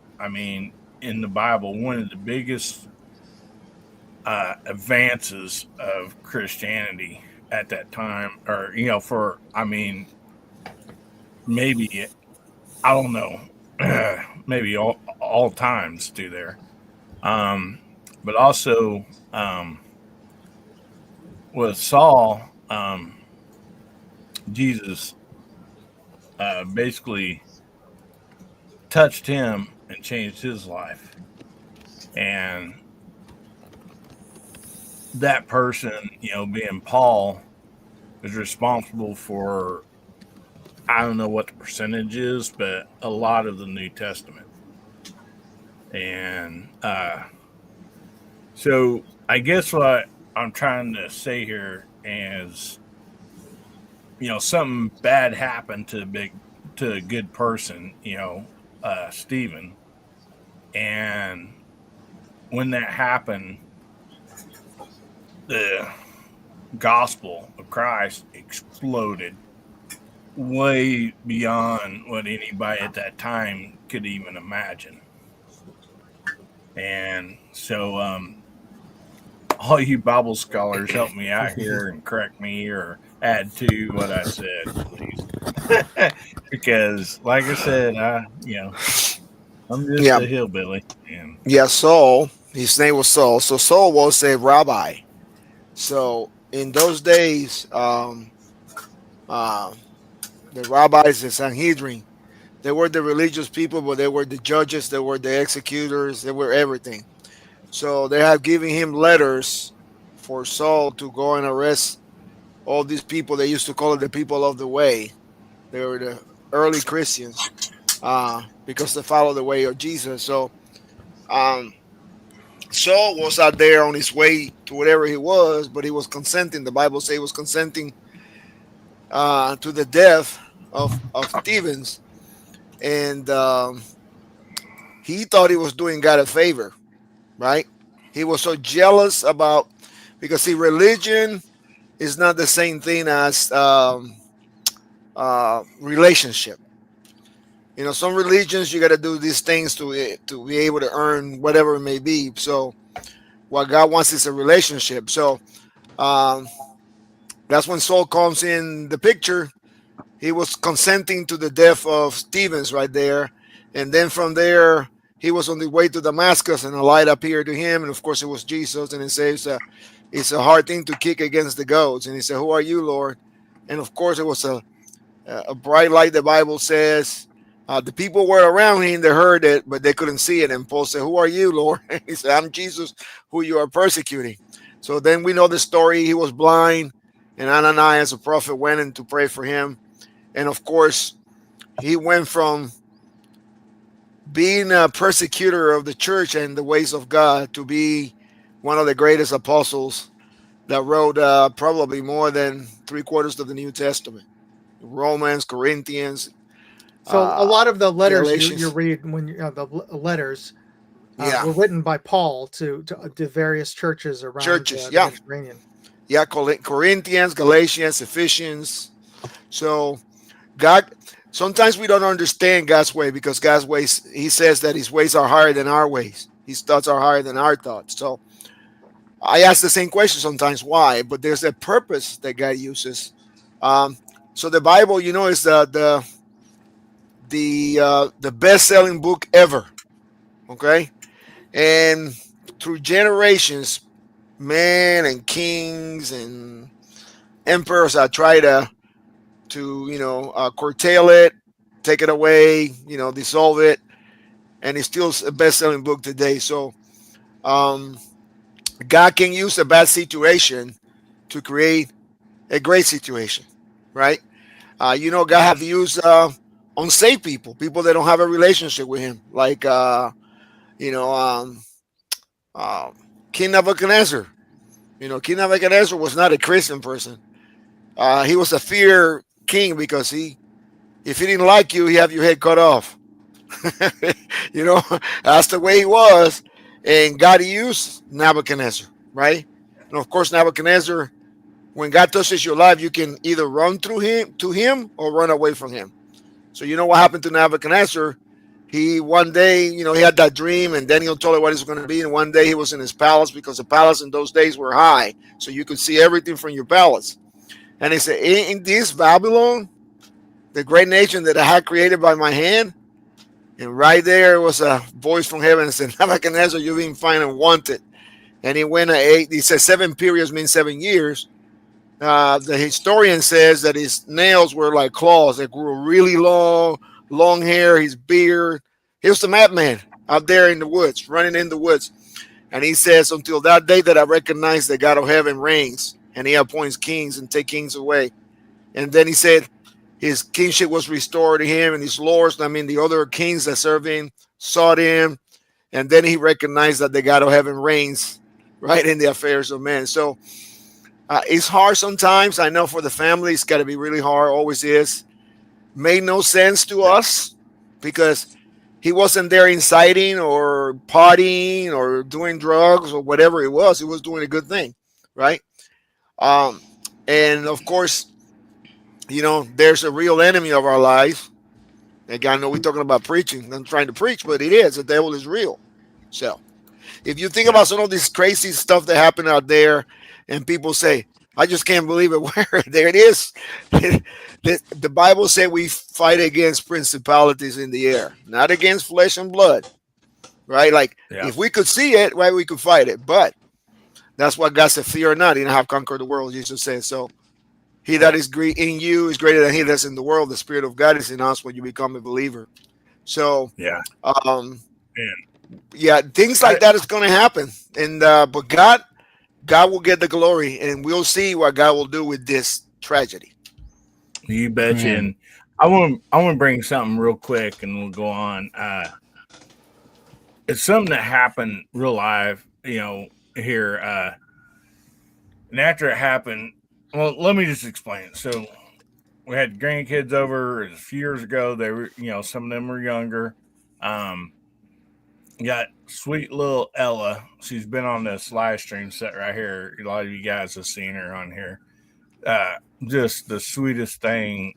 in the Bible, one of the biggest advances of Christianity at that time, or, maybe, I don't know, maybe all times through there. But also, with Saul, Jesus basically touched him and changed his life. And that person, being Paul, is responsible for, I don't know what the percentage is, but a lot of the New Testament. And so I guess what I'm trying to say here is, something bad happened to a good person, Stephen. And when that happened, the gospel of Christ exploded way beyond what anybody at that time could even imagine. And so all you Bible scholars, help me out here and correct me or add to what I said, please. Because, like I said, I'm just a hillbilly. And Saul, his name was Saul. So Saul was a rabbi. So in those days, the rabbis, the Sanhedrin, they were the religious people, but they were the judges, they were the executors, they were everything. So they have given him letters for Saul to go and arrest all these people. They used to call it the people of the way. They were the early Christians because they follow the way of Jesus. So um, Saul was out there on his way to whatever he was, but he was consenting. The Bible says he was consenting to the death of Stevens. And he thought he was doing God a favor, right? He was so jealous about, because see, religion is not the same thing as relationship. You know, some religions you got to do these things to be able to earn whatever it may be. So what God wants is a relationship. So that's when Saul comes in the picture. He was consenting to the death of Stevens right there. And then from there, he was on the way to Damascus, and a light appeared to him. And of course, it was Jesus. And he says, it's a hard thing to kick against the goads. And he said, who are you, Lord? And of course, it was a bright light, the Bible says. The people were around him, they heard it, but they couldn't see it. And Paul said, who are you, Lord? He said, I'm Jesus, who you are persecuting. So then we know the story. He was blind, and Ananias, the prophet, went in to pray for him. And of course, he went from being a persecutor of the church and the ways of God to be one of the greatest apostles that wrote probably more than 3/4 of the New Testament. Romans, Corinthians. So a lot of the letters you Galatians. read when the letters Yeah. were written by Paul to various churches around Churches, the yeah. Mediterranean. Yeah, Corinthians, Galatians, Ephesians. So God, sometimes we don't understand God's way, because God's ways, he says that his ways are higher than our ways. His thoughts are higher than our thoughts. So I ask the same question sometimes, why? But there's a purpose that God uses. So the Bible, you know, is the best-selling book ever. Okay? And through generations, men and kings and emperors have tried to curtail it, take it away, dissolve it, and it's still a best-selling book today. So God can use a bad situation to create a great situation, right? God have used unsaved people that don't have a relationship with him, like King Nebuchadnezzar. King Nebuchadnezzar was not a Christian person. He was a fear king, because if he didn't like you, he have your head cut off. That's the way he was. And God used Nebuchadnezzar, right? And of course, Nebuchadnezzar, when God touches your life, you can either run to him or run away from him. So you know what happened to Nebuchadnezzar? He one day, he had that dream, and Daniel told him what it was going to be. And one day he was in his palace, because the palace in those days were high, so you could see everything from your palace. And he said, in this Babylon, the great nation that I had created by my hand. And right there was a voice from heaven and said, Nebuchadnezzar, you've been found and wanted. And he went and ate. He said 7 periods means 7 years. The historian says that his nails were like claws. They grew really long hair, his beard. He was the madman out there in the woods, running in the woods. And he says, until that day that I recognize that God of heaven reigns, and he appoints kings and take kings away. And then he said his kingship was restored to him, and his lords, the other kings that served him, sought him. And then he recognized that the God of heaven reigns right in the affairs of men. So it's hard sometimes. I know for the family, it's got to be really hard, always is. Made no sense to us, because he wasn't there inciting or partying or doing drugs or whatever it was. He was doing a good thing, right? And of course, there's a real enemy of our life. Again, I know we're talking about preaching. I'm trying to preach, but it is. The devil is real. So if you think about some of this crazy stuff that happened out there, and people say, I just can't believe it. Where there it is. The Bible said we fight against principalities in the air, not against flesh and blood, right? Like if we could see it, right, we could fight it. But that's what God said, fear not, you have conquered the world, Jesus said. So he that is in you is greater than he that's in the world. The Spirit of God is in us when you become a believer. So yeah, things like that is going to happen, and but God will get the glory, and we'll see what God will do with this tragedy. You betcha. Man. And I want to bring something real quick, and we'll go on. It's something that happened real live, here. And after it happened, well, let me just explain it. So we had grandkids over a few years ago. They were, some of them were younger. Got sweet little Ella. She's been on this live stream set right here. A lot of you guys have seen her on here. Just the sweetest thing,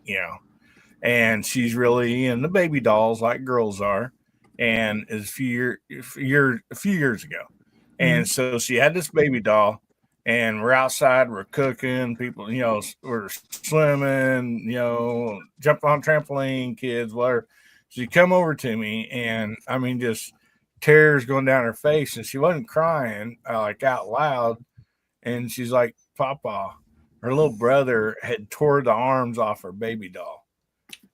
and she's really in the baby dolls like girls are. And it's a few years ago. And so she had this baby doll, and we're outside, we're cooking, people, we're swimming, jumping on trampoline, kids, whatever. She come over to me, and I mean, just tears going down her face, and she wasn't crying like out loud. And she's like, Papa, her little brother had tore the arms off her baby doll,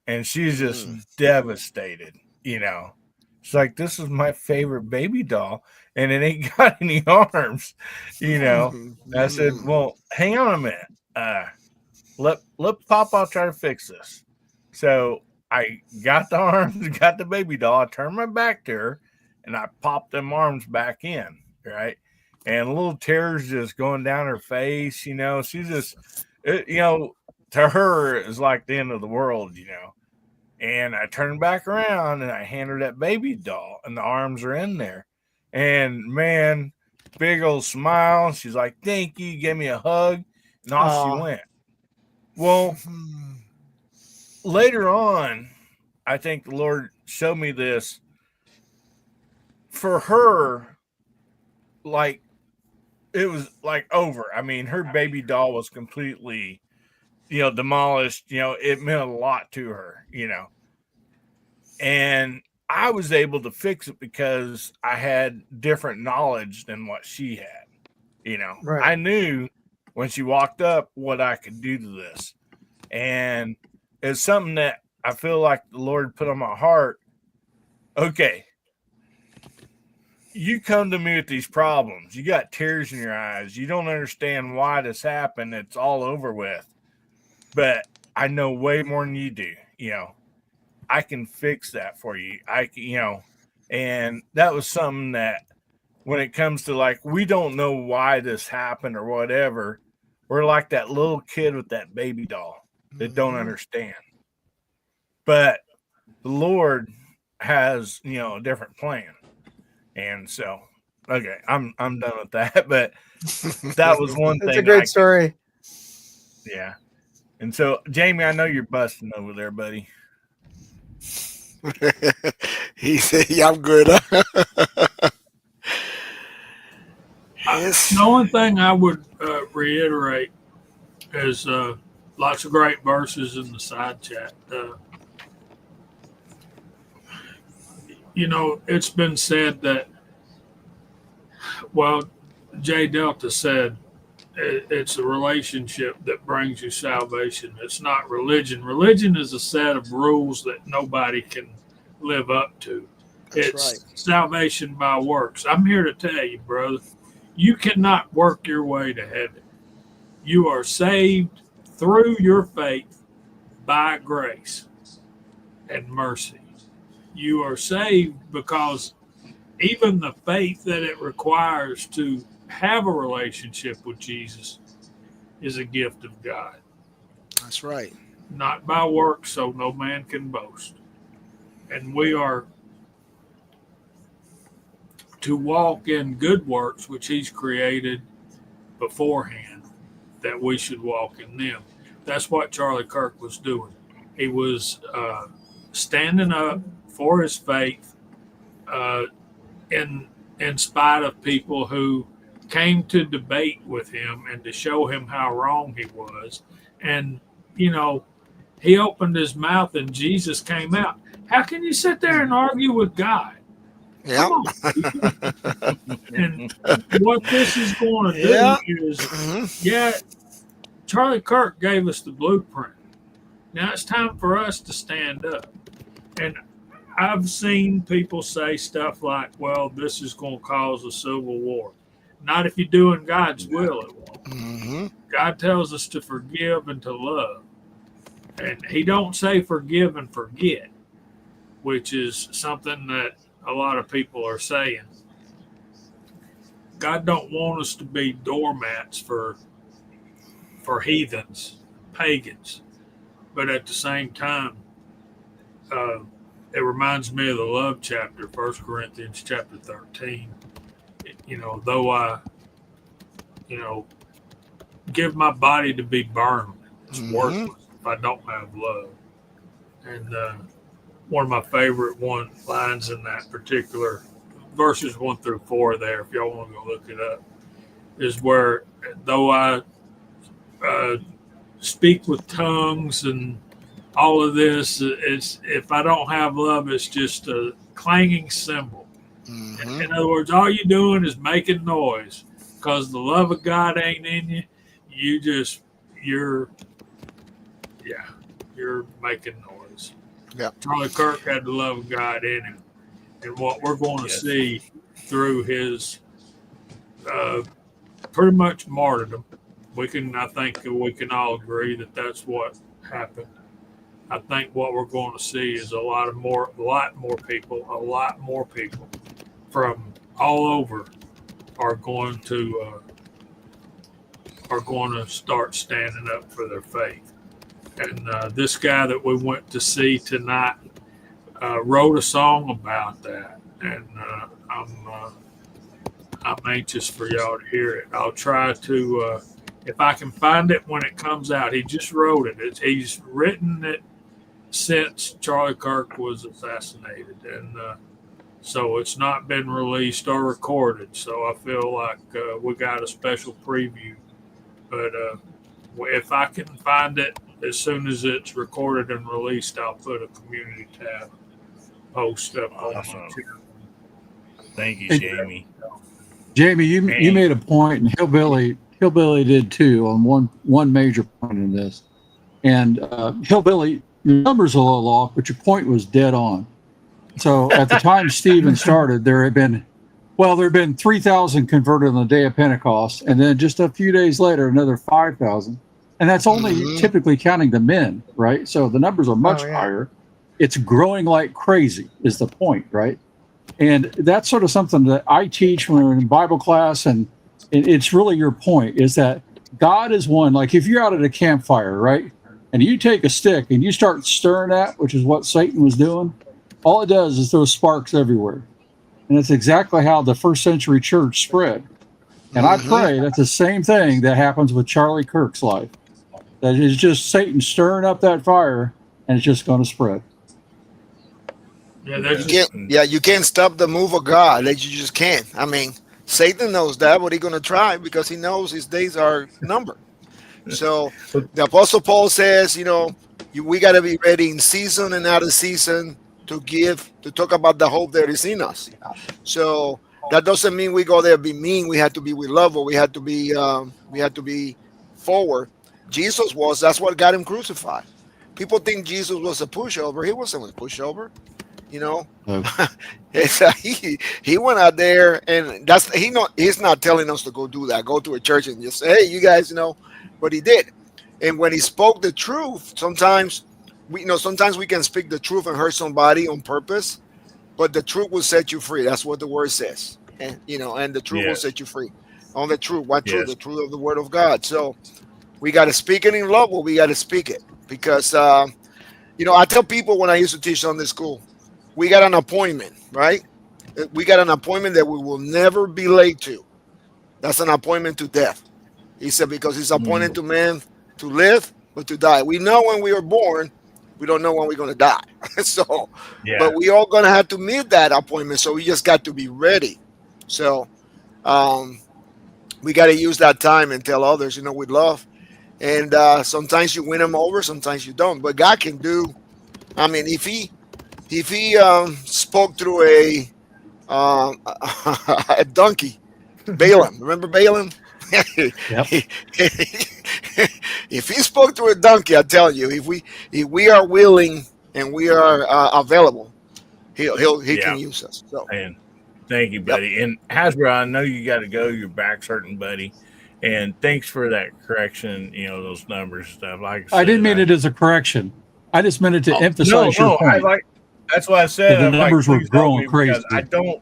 and she's just devastated, She's like, this is my favorite baby doll, and it ain't got any arms, I said, well, hang on a minute. Let Papa try to fix this. So I got the arms, got the baby doll. I turned my back to her, and I popped them arms back in, right? And little tears just going down her face, She's just, to her, it's like the end of the world, And I turned back around and I hand her that baby doll, and the arms are in there. And man, big old smile. She's like, thank you. Gave me a hug, and off she went. Well, later on, I think the Lord showed me this. For her, like, it was like over. I mean, her baby doll was completely, demolished. It meant a lot to her, And I was able to fix it because I had different knowledge than what she had. Right. I knew when she walked up what I could do to this. And it's something that I feel like the Lord put on my heart. Okay, you come to me with these problems. You got tears in your eyes. You don't understand why this happened. It's all over with. But I know way more than you do, I can fix that for you. And that was something that when it comes to like, we don't know why this happened or whatever. We're like that little kid with that baby doll that don't understand. But the Lord has, a different plan. And so, okay, I'm done with that. But that was one thing. It's a great story. Yeah. And so, Jamie, I know you're busting over there, buddy. He said, yeah, I'm good. Yes. The only thing I would reiterate is lots of great verses in the side chat. It's been said that, well, Jay Delta said, it's a relationship that brings you salvation. It's not religion. Religion is a set of rules that nobody can live up to. It's salvation by works. I'm here to tell you, brother, you cannot work your way to heaven. You are saved through your faith by grace and mercy. You are saved because even the faith that it requires to have a relationship with Jesus is a gift of God. That's right. Not by works, so no man can boast. And we are to walk in good works, which he's created beforehand, that we should walk in them. That's what Charlie Kirk was doing. He was standing up for his faith in spite of people who came to debate with him and to show him how wrong he was. And, he opened his mouth and Jesus came out. How can you sit there and argue with God? Yeah. And what this is going to do is, Charlie Kirk gave us the blueprint. Now it's time for us to stand up. And I've seen people say stuff like, well, this is going to cause a civil war. Not if you're doing God's will, it won't. Mm-hmm. God tells us to forgive and to love. And he don't say forgive and forget, which is something that a lot of people are saying. God don't want us to be doormats for heathens, pagans. But at the same time, it reminds me of the love chapter, 1 Corinthians chapter 13. Though I, give my body to be burned, it's worthless if I don't have love. And one of my favorite lines in that particular verses 1 through 4 there, if y'all want to go look it up, is where though I speak with tongues and all of this, it's if I don't have love, it's just a clanging cymbal. Mm-hmm. In other words, all you're doing is making noise because the love of God ain't in you. You're making noise. Yeah. Charlie Kirk had the love of God in him. And what we're going to see through his pretty much martyrdom, I think we can all agree that that's what happened. I think what we're going to see is a lot more people from all over are going to start standing up for their faith. And this guy that we went to see tonight wrote a song about that, and I'm anxious for y'all to hear it. I'll try to, if I can find it when it comes out. He just wrote it. He's written it since Charlie Kirk was assassinated, and so it's not been released or recorded. So I feel like we got a special preview. But if I can find it as soon as it's recorded and released, I'll put a community tab post up on my channel. Thank you, Jamie. Jamie, you made a point, and Hillbilly did too, on one major point in this. And Hillbilly, your numbers are a little off, but your point was dead on. So at the time Stephen started, there had been 3,000 converted on the day of Pentecost, and then just a few days later, another 5,000. And that's only typically counting the men, right? So the numbers are much higher. It's growing like crazy is the point, right? And that's sort of something that I teach when we're in Bible class, and it's really your point, is that God is one. Like if you're out at a campfire, right, and you take a stick and you start stirring that, which is what Satan was doing, all it does is throw sparks everywhere. And it's exactly how the first century church spread. And I pray that's the same thing that happens with Charlie Kirk's life. That is just Satan stirring up that fire, and it's just going to spread. You can't stop the move of God. That you just can't. I mean, Satan knows that, but he's going to try because he knows his days are numbered. So the Apostle Paul says, we got to be ready in season and out of season to talk about the hope that is in us. So that doesn't mean we go there be mean. We have to be with love, or we have to be forward. Jesus was. That's what got him crucified. People think Jesus was a pushover. He wasn't a pushover. He went out there, and he's not telling us to go do that. Go to a church and just say, hey, you guys, but he did. And when he spoke the truth, sometimes we can speak the truth and hurt somebody on purpose, but the truth will set you free. That's what the word says. And the truth will set you free. On the truth. What truth? The truth of the word of God. So we got to speak it in love, or we got to speak it. Because, I tell people when I used to teach Sunday school, we got an appointment, right? We got an appointment that we will never be late to. That's an appointment to death. He said, because he's appointed to man to live, but to die. We know when we are born, we don't know when we're going to die. But we all going to have to meet that appointment. So we just got to be ready. So we got to use that time and tell others, with love. And sometimes you win them over, sometimes you don't. But God can do. I mean, if he spoke through a donkey, Balaam. Remember Balaam? Yep. If he spoke to a donkey, I tell you, if we are willing and we are available, he Yeah. can use us. So And thank you, buddy. And Hasbro, I know you got to go. Your back's hurting, buddy. And thanks for that correction. Those numbers and stuff. Like I didn't mean it as a correction. I just meant it to emphasize your point. That's why I said The numbers were please help growing me, because crazy. I don't.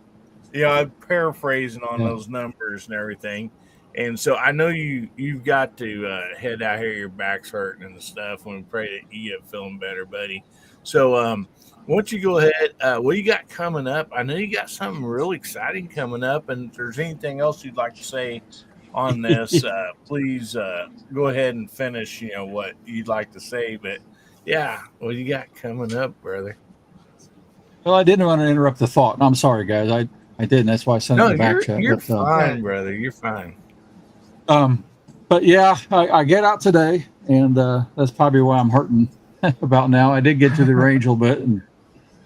I'm paraphrasing on those numbers and everything. And so I know you've got to head out here. Your back's hurting and the stuff. And we pray that you get feeling better, buddy. So why don't you go ahead? What you got coming up? I know you got something really exciting coming up. And if there's anything else you'd like to say on this, please go ahead and finish. What you'd like to say. But yeah, what you got coming up, brother? Well, I didn't want to interrupt the thought. I'm sorry, guys. I didn't. That's why I sent it in the back chat. You're fine, brother. You're fine. But yeah, I get out today, and that's probably why I'm hurting about now. I did get to the range a little bit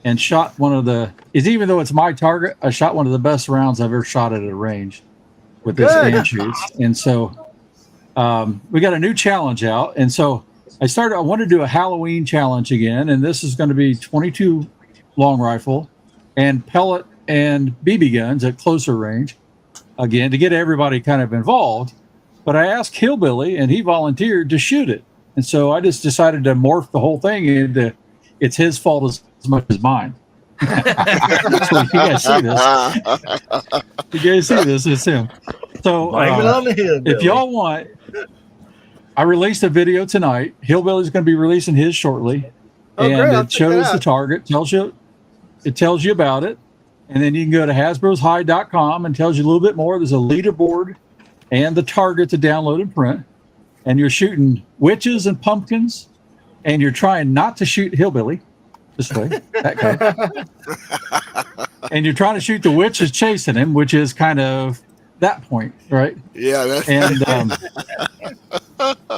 and shot one of even though it's my target, I shot one of the best rounds I've ever shot at a range with this stand shoots. And so we got a new challenge out. And so I wanted to do a Halloween challenge again, and this is going to be 22 long rifle and pellet and BB guns at closer range, again, to get everybody kind of involved. But I asked Hillbilly, and he volunteered to shoot it. And so I just decided to morph the whole thing into it's his fault as much as mine. So you guys see this. You guys see this. It's him. So Blame it on the Hillbilly. if y'all want, I released a video tonight. Hillbilly's going to be releasing his shortly. Oh, And great. I'll it check it shows out. the target, it tells you about it. And then you can go to hasbroshide.com and tells you a little bit more. There's a leaderboard and the target to download and print. And you're shooting witches and pumpkins, and you're trying not to shoot Hillbilly this way, that kind. And you're trying to shoot the witches chasing him, which is kind of that point, right? yeah, that's And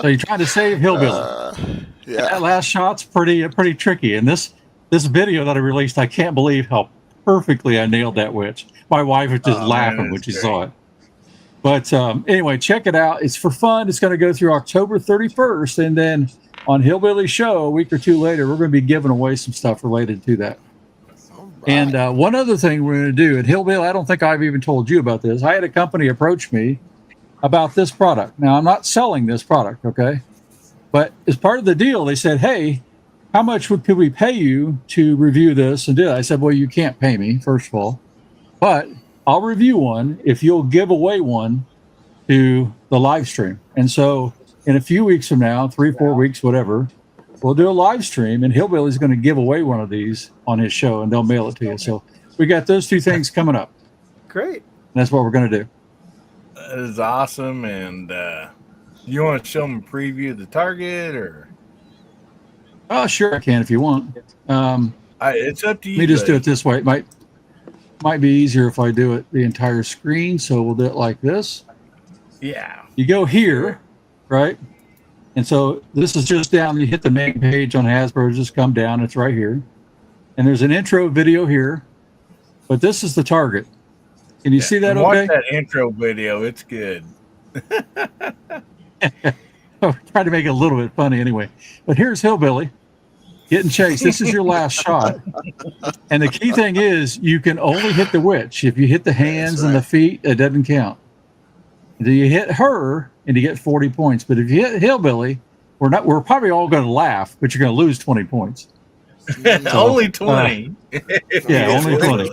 so you're trying to save Hillbilly. yeah. That last shot's pretty tricky. And this video that I released, I can't believe how perfectly I nailed that witch. My wife was just laughing when she saw it. But anyway, check it out. It's for fun. It's going to go through October 31st. And then on Hillbilly Show, a week or two later, we're going to be giving away some stuff related to that. And one other thing we're going to do, and Hillbilly, I don't think I've even told you about this. I had a company approach me about this product. Now, I'm not selling this product, okay? But as part of the deal, they said, hey, how much could we pay you to review this and do it? I said, well, you can't pay me, first of all. But I'll review one if you'll give away one to the live stream. And so in a few weeks from now, 3-4 weeks, whatever, we'll do a live stream, and Hillbilly's going to give away one of these on his show, and they'll mail it to you. So we got those two things coming up. Great. And that's what we're going to do. That is awesome. And you want to show them a preview of the target, or? Oh, sure, I can if you want. It's up to you. Let me just do buddy. it this way. It might be easier if I do it the entire screen. So we'll do it like this. Yeah. You go here, right? And so this is just down. You hit the main page on Hasbro. Just come down. It's right here. And there's an intro video here. But this is the target. Can you see that And okay? watch that intro video. It's good. I'll try to make it a little bit funny anyway. But here's Hillbilly getting chased. This is your last shot. And the key thing is you can only hit the witch. If you hit the hands and the feet, it doesn't count. Do you hit her and you get 40 points. But if you hit Hillbilly, we're probably all going to laugh, but you're going to lose 20 points. So, only 20. Yeah, only 20.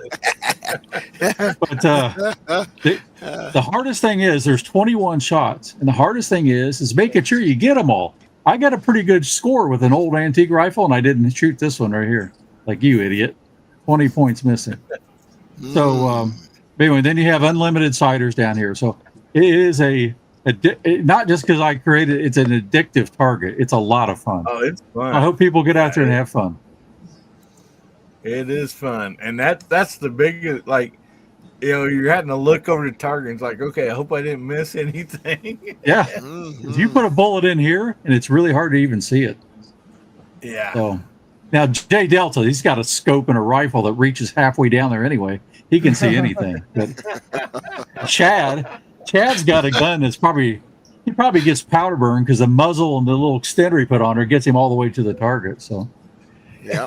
But the hardest thing is there's 21 shots, and the hardest thing is making sure you get them all. I got a pretty good score with an old antique rifle, and I didn't shoot this one right here, like you idiot. 20 points missing. So anyway, then you have unlimited sighters down here. So it is not just because I created it's an addictive target. It's a lot of fun. Oh, it's fun. I hope people get out there and have fun. It is fun. And that's the biggest, like, you're having to look over the target and it's like, okay, I hope I didn't miss anything. Yeah. If you put a bullet in here, and it's really hard to even see it. Yeah. So now Jay Delta, he's got a scope and a rifle that reaches halfway down there anyway. He can see anything. But Chad's got a gun that's he probably gets powder burn because the muzzle and the little extender he put on her gets him all the way to the target. So Yeah.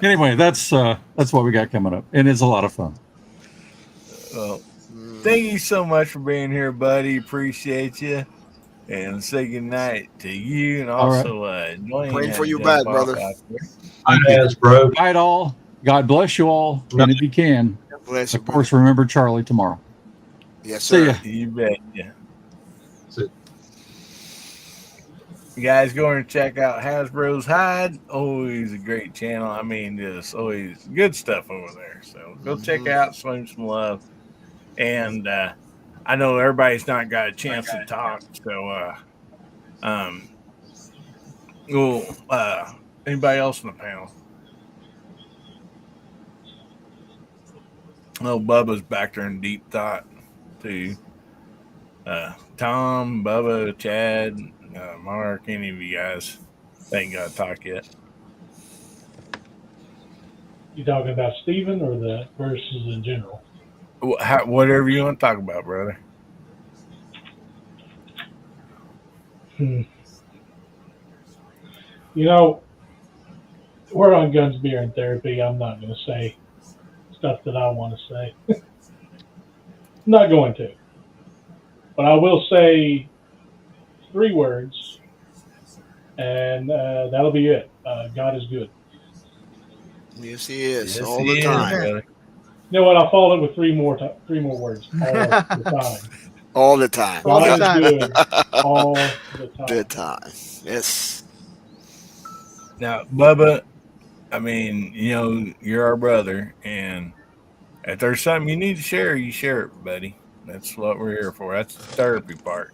Anyway, that's what we got coming up, and it's a lot of fun. Well, thank you so much for being here, buddy. Appreciate you. And say goodnight to you, and All right. also Dwayne Praying had for to you jump back, off brother. out there. Thank you. Yes, bro. Good night, all. God bless you all, and if you can, Bless you, of course, remember Charlie tomorrow. Yes, See sir. ya. You bet. Yeah. See. You guys go and check out Hasbro's Hide. Always a great channel. I mean, just always good stuff over there. So go check out, show him some love. And I know everybody's not got a chance to talk. So, anybody else in the panel? Oh, Bubba's back there in deep thought too. Tom, Bubba, Chad, Mark, any of you guys ain't got to talk yet. You talking about Steven or the verses in general? Whatever you want to talk about, brother. You know, we're on Guns, Beer, and Therapy. I'm not going to say stuff that I want to say. I'm not going to. But I will say 3 words, and that'll be it. God is good. Yes, he is. Yes, all he the is, time. brother. You know what? I'll follow it with 3 more words. All the time. All the time. All the God time. is good all the time. The time. Yes. Now, Bubba, I mean, you know, you're our brother, and if there's something you need to share, you share it, buddy. That's what we're here for. That's the therapy part.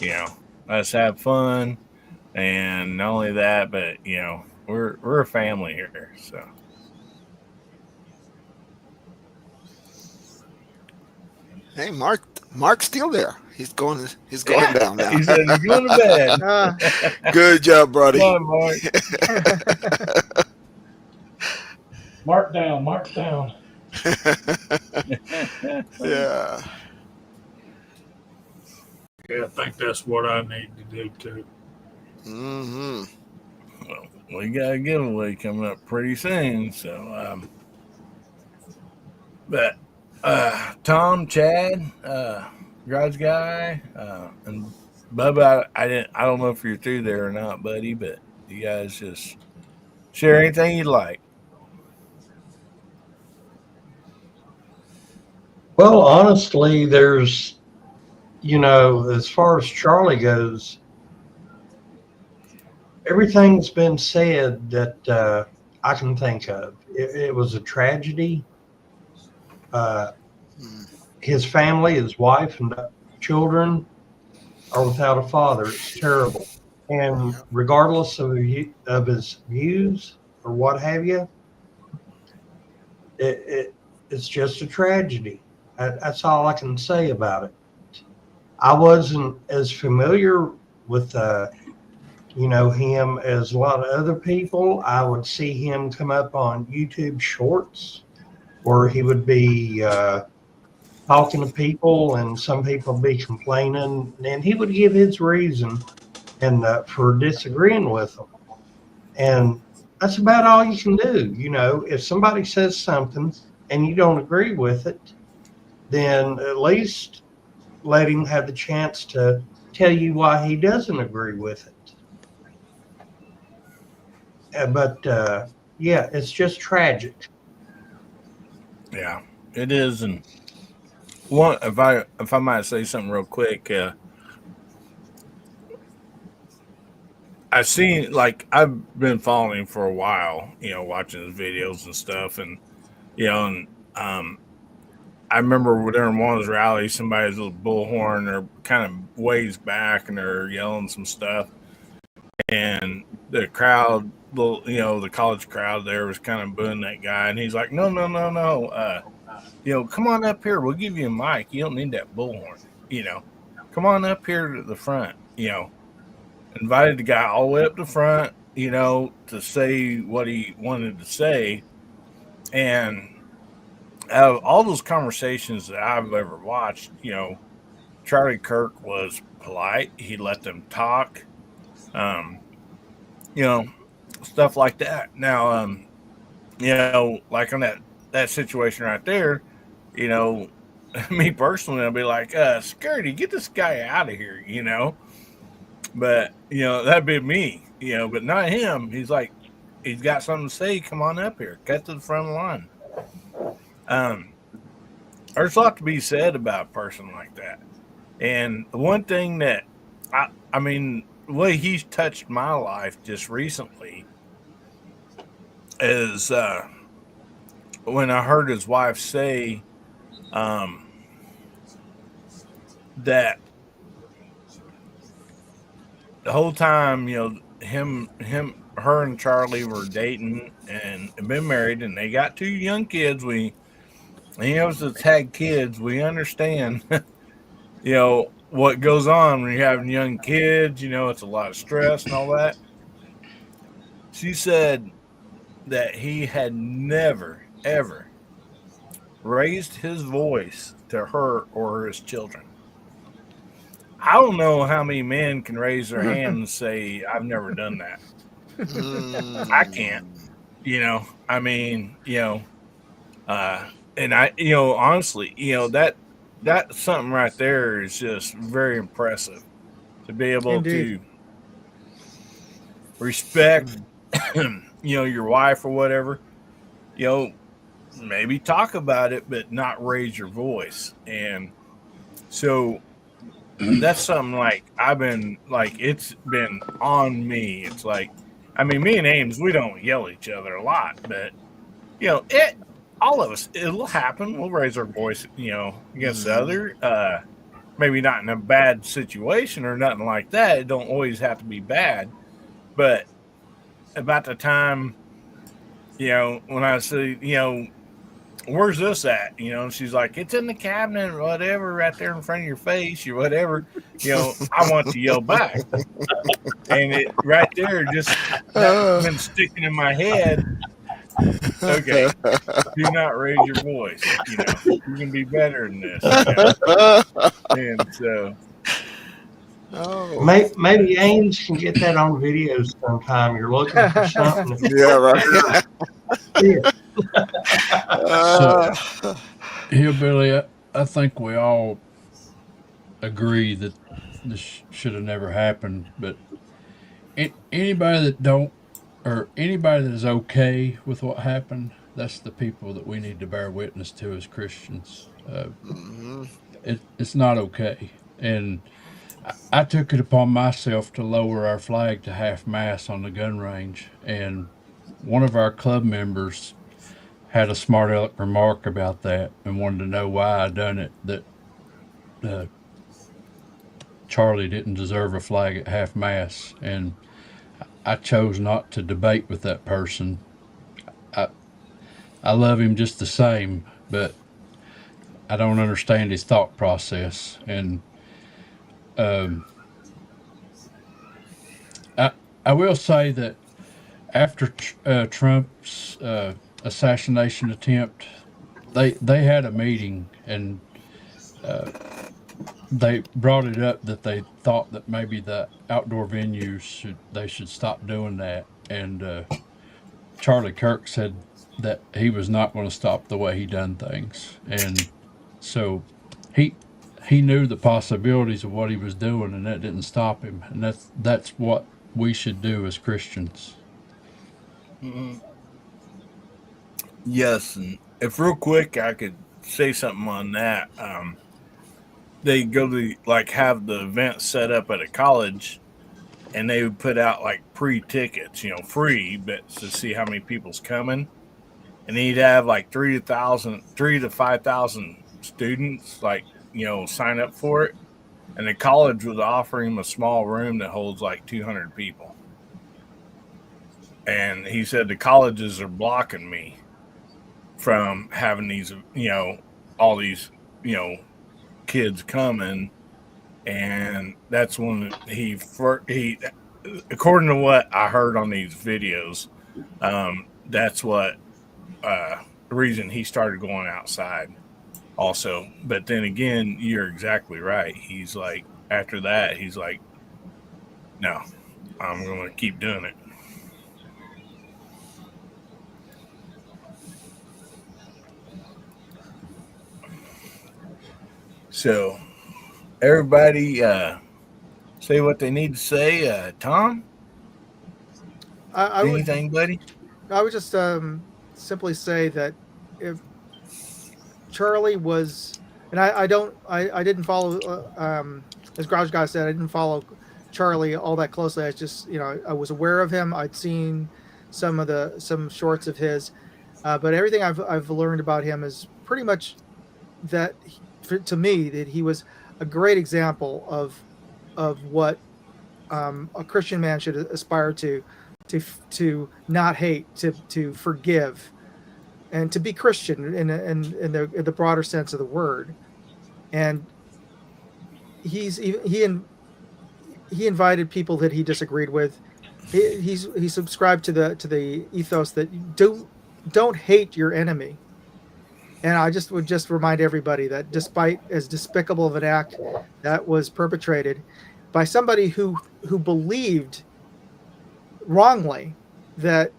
You know, let's have fun, and not only that, but you know, we're a family here. So, Hey, Mark's still there. He's going down now. he said he's going to bed. Good job, buddy. Come on, Mark. Mark down, Mark down. Yeah. Yeah, I think that's what I need to do too. Mm-hmm. Well, we got a giveaway coming up pretty soon. So, but Tom, Chad, Garage Guy, and Bubba, I don't know if you're through there or not, buddy, but you guys just share anything you'd like. Well, honestly, there's, as far as Charlie goes, everything's been said that I can think of. It was a tragedy. His family, his wife and children are without a father. It's terrible. And regardless of his views or what have you, it's just a tragedy. That's all I can say about it. I wasn't as familiar with, him as a lot of other people. I would see him come up on YouTube Shorts where he would be talking to people, and some people would be complaining, and he would give his reason and for disagreeing with them. And that's about all you can do. If somebody says something and you don't agree with it, then at least let him have the chance to tell you why he doesn't agree with it. But it's just tragic. Yeah, it is. And one, if I might say something real quick, I've seen, like, I've been following him for a while, watching his videos and stuff, and I remember during one of his rallies, somebody's little bullhorn, they're kind of ways back and they're yelling some stuff. And the crowd, the college crowd there was kind of booing that guy. And he's like, no. Come on up here. We'll give you a mic. You don't need that bullhorn. Come on up here to the front. Invited the guy all the way up to front, to say what he wanted to say. And out of all those conversations that I've ever watched, Charlie Kirk was polite. He let them talk. stuff like that. Now, you know, like on that situation right there, you know, me personally, I'll be like, Security, get this guy out of here, you know. But, you know, that'd be me, you know, but not him. He's like, he's got something to say. Come on up here. Cut to the front of the line. There's a lot to be said about a person like that. And the one thing that, I mean, the way he's touched my life just recently is when I heard his wife say that the whole time, you know, her and Charlie were dating and been married, and they got 2 young kids. Any of us that's had kids, we understand, you know, what goes on when you're having young kids. You know, it's a lot of stress and all that. She said that he had never, ever raised his voice to her or his children. I don't know how many men can raise their hand and say, I've never done that. I can't, you know, I mean, you know, and I, you know, honestly, you know, that's something right there is just very impressive to be able Indeed. to respect, you know, your wife or whatever, you know, maybe talk about it, but not raise your voice. And so that's something like I've been like, it's been on me. It's like, I mean, me and Ames, we don't yell at each other a lot, but you know, all of us, it'll happen. We'll raise our voice, you know, against the other. Maybe not in a bad situation or nothing like that. It don't always have to be bad. But about the time, you know, when I say, you know, where's this at? You know, she's like, it's in the cabinet or whatever, right there in front of your face or whatever. You know, I want to yell back. And it right there just that's been sticking in my head. Okay, do not raise your voice. You know, you can be better than this. You know? And so, Maybe Ames can get that on video sometime. You're looking for something. Yeah, right. So, Hillbilly, I think we all agree that this should have never happened. But anybody that don't, or anybody that is okay with what happened, that's the people that we need to bear witness to as Christians. It's not okay. And I took it upon myself to lower our flag to half mast on the gun range. And one of our club members had a smart aleck remark about that and wanted to know why I done it, that Charlie didn't deserve a flag at half mast. And I chose not to debate with that person. I love him just the same, but I don't understand his thought process. And I will say that after Trump's assassination attempt, they had a meeting and they brought it up that they thought that maybe the outdoor venues should stop doing that. And Charlie Kirk said that he was not going to stop the way he done things, and so he knew the possibilities of what he was doing, and that didn't stop him. And that's what we should do as Christians. yes, and if real quick I could say something on that, they go to like have the event set up at a college, and they would put out like pre-tickets, you know, free, but to see how many people's coming, and he'd have like 3 to 5,000 students, like, you know, sign up for it, and the college was offering him a small room that holds like 200 people, and he said the colleges are blocking me from having these, you know, all these, you know, kids coming. And that's when he according to what I heard on these videos, that's what the reason he started going outside also. But then again, you're exactly right. He's like, after that, he's like, no, I'm going to keep doing it. So everybody say what they need to say. Tom, I would anything, buddy? I would just simply say that if Charlie was, and I didn't follow, as Garage Guy said, I didn't follow Charlie all that closely. I just, I was aware of him. I'd seen some shorts of his, but everything I've learned about him is pretty much that to me that he was a great example of what a Christian man should aspire to not hate, to forgive, and to be Christian in the broader sense of the word. And he invited people that he disagreed with. He subscribed to the ethos that don't hate your enemy. And I would just remind everybody that despite as despicable of an act that was perpetrated by somebody who believed wrongly that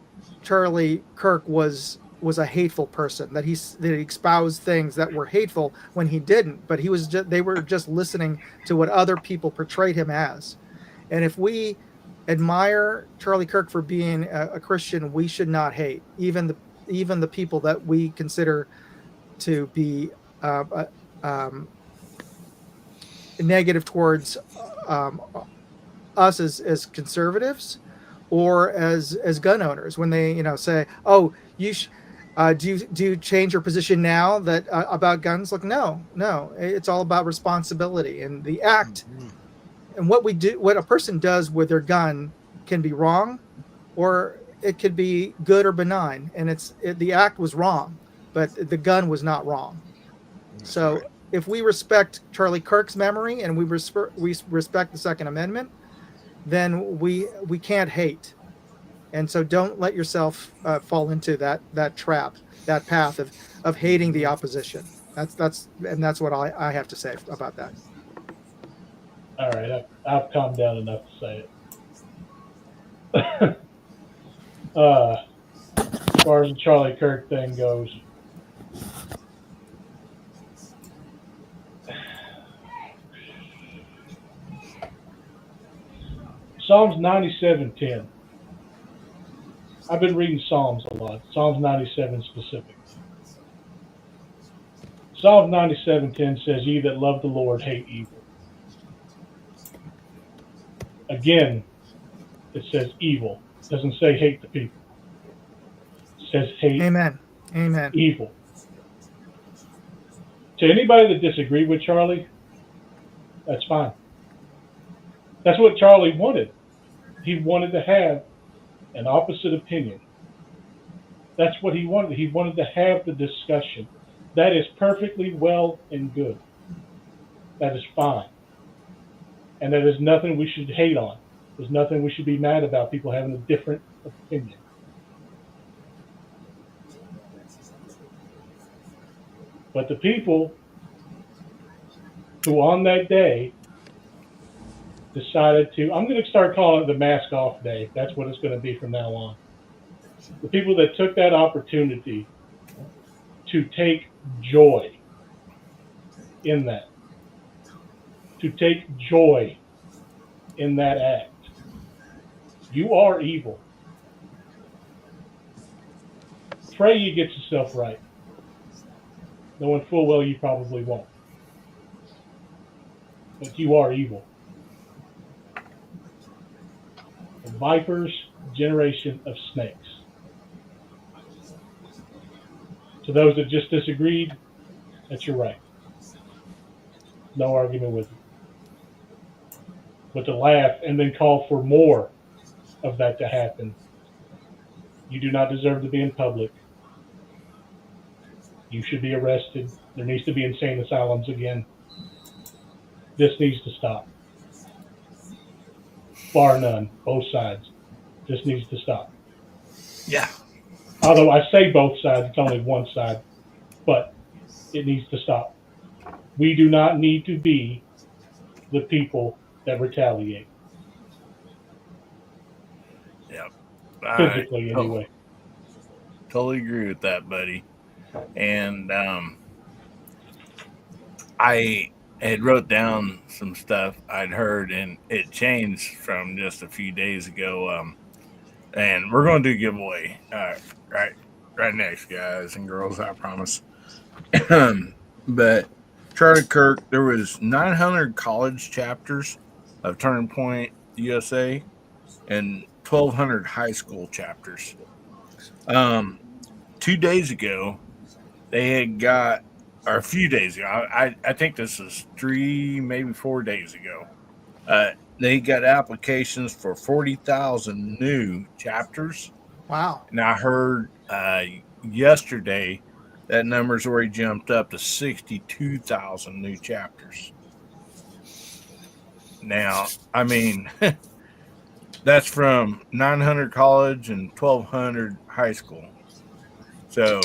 Charlie Kirk was a hateful person, that he espoused things that were hateful when he didn't, but they were just listening to what other people portrayed him as. And if we admire Charlie Kirk for being a Christian, we should not hate even the people that we consider to be negative towards us as conservatives or as gun owners. When they say, "Oh, you do you change your position now that about guns?" Look, no, it's all about responsibility and the act. And what a person does with their gun can be wrong, or it could be good or benign. And the act was wrong, but the gun was not wrong. So if we respect Charlie Kirk's memory and we respect the Second Amendment, then we can't hate. And so don't let yourself fall into that trap, that path of hating the opposition. That's what I have to say about that. All right, I've calmed down enough to say it. As far as the Charlie Kirk thing goes, Psalms 97:10. I've been reading Psalms a lot. Psalms 97 specific. Psalms 97:10 says, "Ye that love the Lord hate evil." Again, it says evil. It doesn't say hate the people. It says hate Amen. evil. To anybody that disagreed with Charlie, that's fine. That's what Charlie wanted. He wanted to have an opposite opinion. That's what he wanted. He wanted to have the discussion. That is perfectly well and good. That is fine. And that is nothing we should hate on. There's nothing we should be mad about, people having a different opinion. But the people who on that day decided I'm going to start calling it the mask off day. That's what it's going to be from now on. The people that took that opportunity to take joy in that, to take joy in that act. You are evil. Pray you get yourself right, knowing full well you probably won't. But you are evil. A viper's generation of snakes. To those that just disagreed, that's your right. No argument with you. But to laugh and then call for more of that to happen, you do not deserve to be in public. You should be arrested. There needs to be insane asylums again. This needs to stop. Bar none, both sides. This needs to stop. Yeah. Although I say both sides, it's only one side, but it needs to stop. We do not need to be the people that retaliate. Yep. Physically, anyway. Totally agree with that, buddy. And I had wrote down some stuff I'd heard, and it changed from just a few days ago. And we're going to do giveaway right next, guys and girls. I promise. But Charlie Kirk, there was 900 college chapters of Turning Point USA and 1,200 high school chapters. 2 days ago, they had got, or a few days ago, I think this is 3, maybe 4 days ago, they got applications for 40,000 new chapters. Wow. And I heard yesterday that number's already jumped up to 62,000 new chapters. Now, I mean, that's from 900 college and 1,200 high school. So,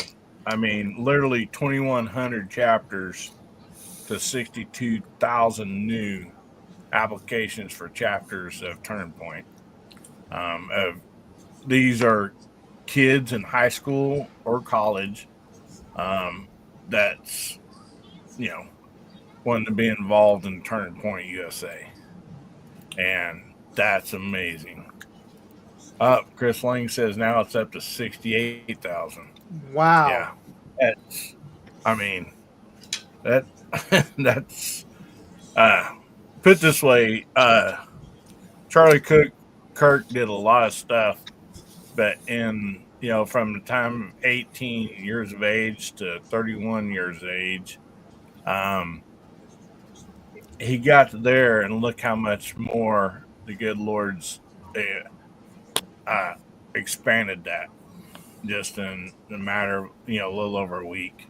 I mean, literally 2,100 chapters to 62,000 new applications for chapters of Turning Point. These are kids in high school or college that's, wanting to be involved in Turning Point USA. And that's amazing. Chris Lang says now it's up to 68,000. Wow. Yeah. That's, I mean, that's, put this way, Charlie Kirk did a lot of stuff, but from the time of 18 years of age to 31 years of age, he got there, and look how much more the good Lord's expanded that just in a matter of, a little over a week.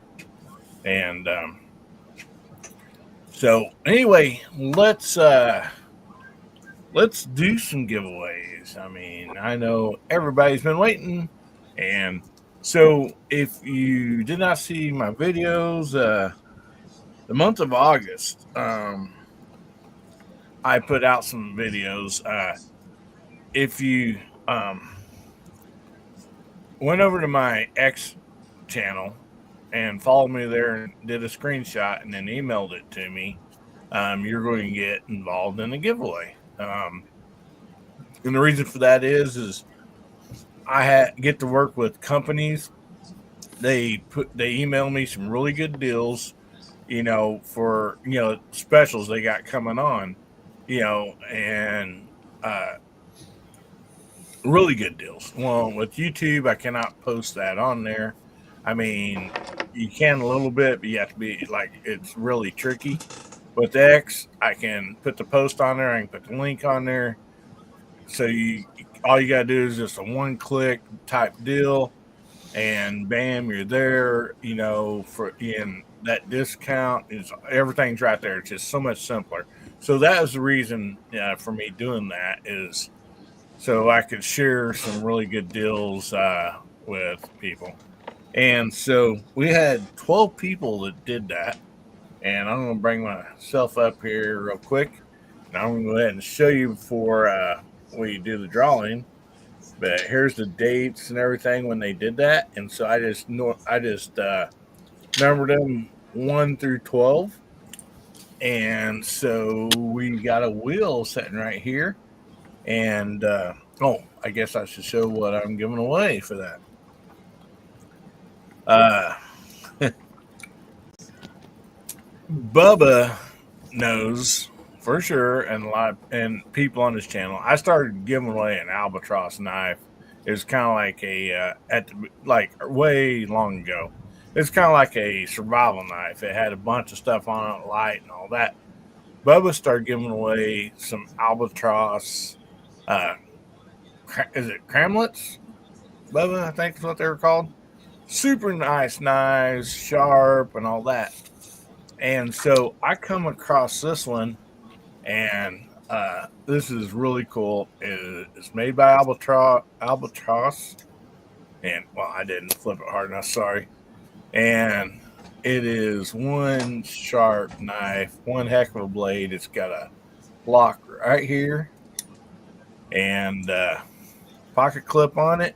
And so anyway, let's do some giveaways. I mean, I know everybody's been waiting. And so if you did not see my videos, the month of August, I put out some videos. If you went over to my X channel and followed me there and did a screenshot and then emailed it to me, you're going to get involved in a giveaway. And the reason for that is I get to work with companies. They email me some really good deals, for, specials they got coming on, and really good deals. Well, with YouTube, I cannot post that on there. I mean, you can a little bit, but you have to be it's really tricky. With X, I can put the post on there. I can put the link on there. So all you gotta do is just a one-click type deal, and bam, you're there. And that discount everything's right there. It's just so much simpler. So that was the reason for me doing that, is so I could share some really good deals with people. And so we had 12 people that did that. And I'm going to bring myself up here real quick. And I'm going to go ahead and show you before we do the drawing. But here's the dates and everything when they did that. And so I just numbered them 1 through 12. And so we got a wheel sitting right here. And, I guess I should show what I'm giving away for that. Bubba knows for sure, and people on his channel, I started giving away an albatross knife. It was kind of like way long ago. It's kind of like a survival knife. It had a bunch of stuff on it, light and all that. Bubba started giving away some albatross. Is it cramlets? Bubba, I think is what they were called. Super nice knives, sharp and all that. And so I come across this one, and this is really cool. It's made by Albatross. And, well, I didn't flip it hard enough, sorry. And it is one sharp knife, one heck of a blade. It's got a block right here and pocket clip on it.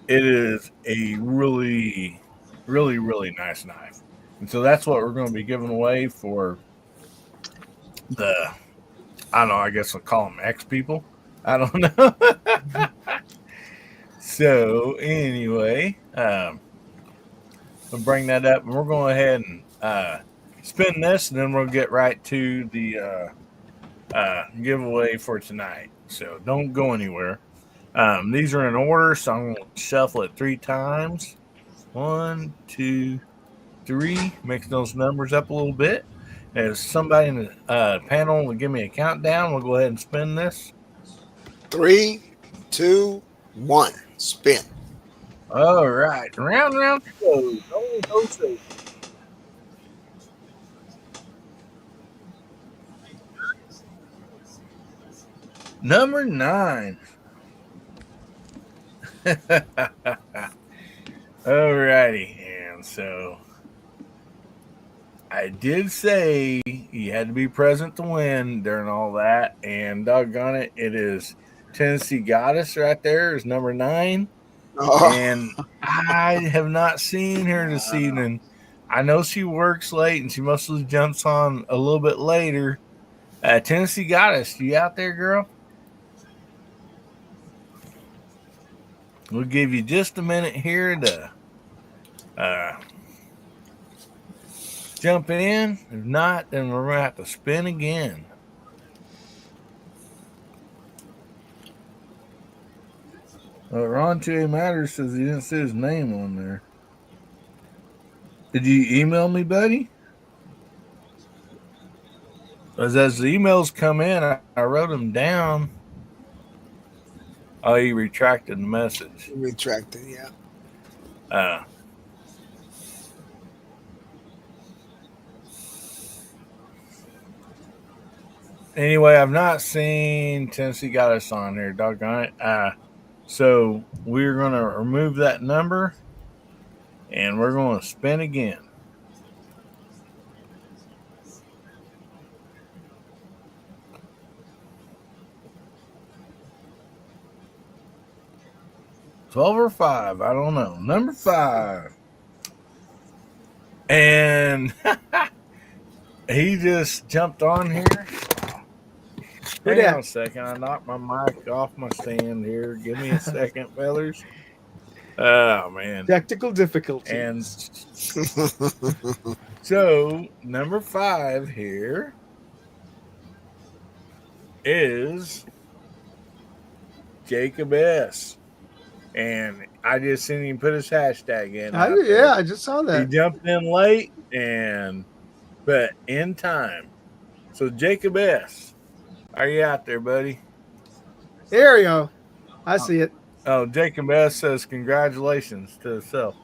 It is a really, really, really nice knife. And so that's what we're going to be giving away for I don't know, I guess I'll call them X people. I don't know. So anyway, we'll bring that up, and we're going ahead and spin this, and then we'll get right to the giveaway for tonight. So don't go anywhere. These are in order, so I'm going to shuffle it 3 times. 1, 2, 3. Mix those numbers up a little bit. If somebody in the panel will give me a countdown, we'll go ahead and spin this. 3, 2, 1. Spin. All right, round it goes. Only Jose. Number 9. Alrighty, and so I did say you had to be present to win during all that, and doggone it, it is Tennessee Goddess right there is number 9. Oh, And I have not seen her this evening. I know she works late and she mostly jumps on a little bit later. Tennessee Goddess, you out there, girl? We'll give you just a minute here to jump in. If not, then we're going to have to spin again. Ron J. Matters says he didn't see his name on there. Did you email me, buddy? As the emails come in, I wrote them down. Oh, he retracted the message. retracted, yeah. Anyway, I've not seen Tennessee Goddess on here, doggone it. So we're going to remove that number, and we're going to spin again. $12 or $5, I don't know. Number 5. And he just jumped on here. Hang on a second. I knocked my mic off my stand here. Give me a second, fellas. Oh, man. Technical difficulty. And so, number 5 here is Jacob S. And I just seen him put his hashtag in. Yeah, I just saw He that. jumped in late, but in time. So, Jacob S., are you out there, buddy? There you go. I see it. Oh, Jacob S. says congratulations to himself.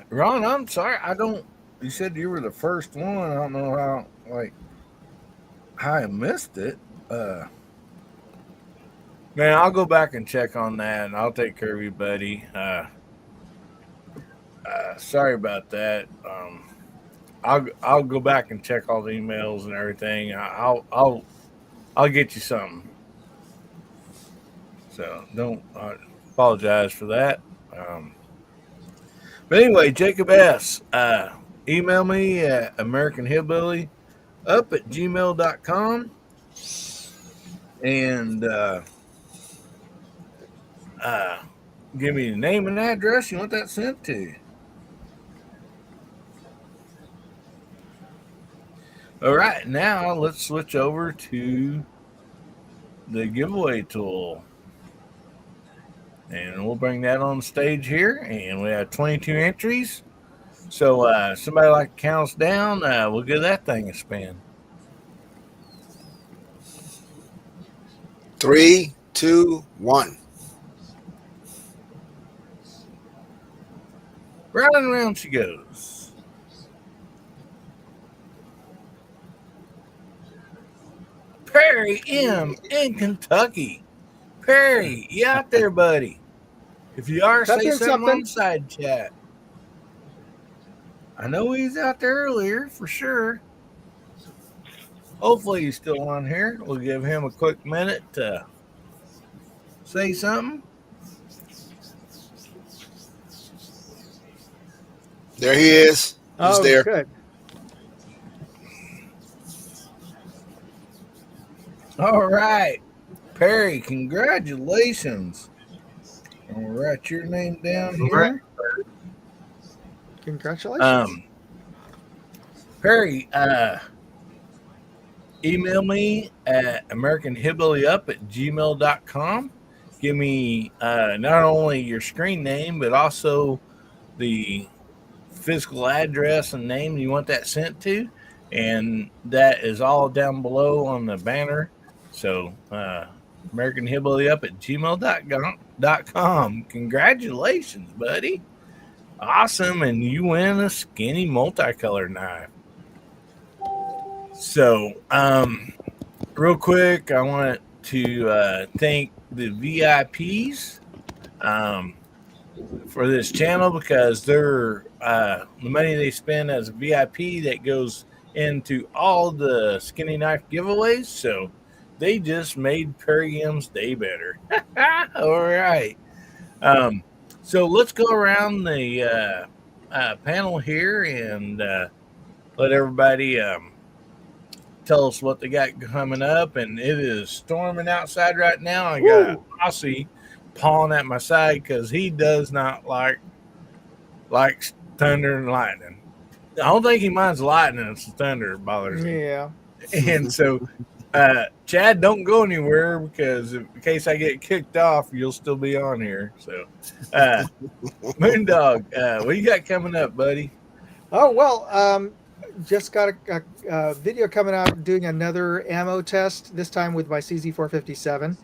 Ron, I'm sorry. You said you were the first one. I don't know how I missed it. Man, I'll go back and check on that, and I'll take care of you, buddy. Sorry about that. I'll go back and check all the emails and everything. I'll get you something. So don't apologize for that. But anyway, Jacob S. Email me at AmericanHillbilly@gmail.com and give me the name and address you want that sent to. All right, now let's switch over to the giveaway tool. And we'll bring that on stage here. And we have 22 entries. So somebody like to count us down, we'll give that thing a spin. 3, 2, 1. Round and round she goes. Perry M. in Kentucky. Perry, you out there, buddy? If you are, say something on the side chat. I know he's out there earlier for sure. Hopefully he's still on here. We'll give him a quick minute to say something. There he is. He's there. Good. All right. Perry, congratulations. I'll write your name down here. Congratulations. Perry, email me at americanhillbillyup@gmail.com. Give me not only your screen name, but also the physical address and name you want that sent to. And that is all down below on the banner. So, americanhillbillyup@gmail.com. Congratulations, buddy. Awesome. And you win a skinny multicolor knife. So, real quick, I want to thank the VIPs for this channel, because they're the money they spend as a VIP that goes into all the skinny knife giveaways. So they just made Perry M's day better. All right. So let's go around the panel here and let everybody tell us what they got coming up. And it is storming outside right now. I got a posse pawing at my side because he does not like thunder and lightning. I don't think he minds lightning. It's the thunder that bothers him. Yeah. And so, Chad, don't go anywhere, because in case I get kicked off, you'll still be on here. So, Moondog, what you got coming up, buddy? Oh, well, just got a video coming out doing another ammo test, this time with my CZ457.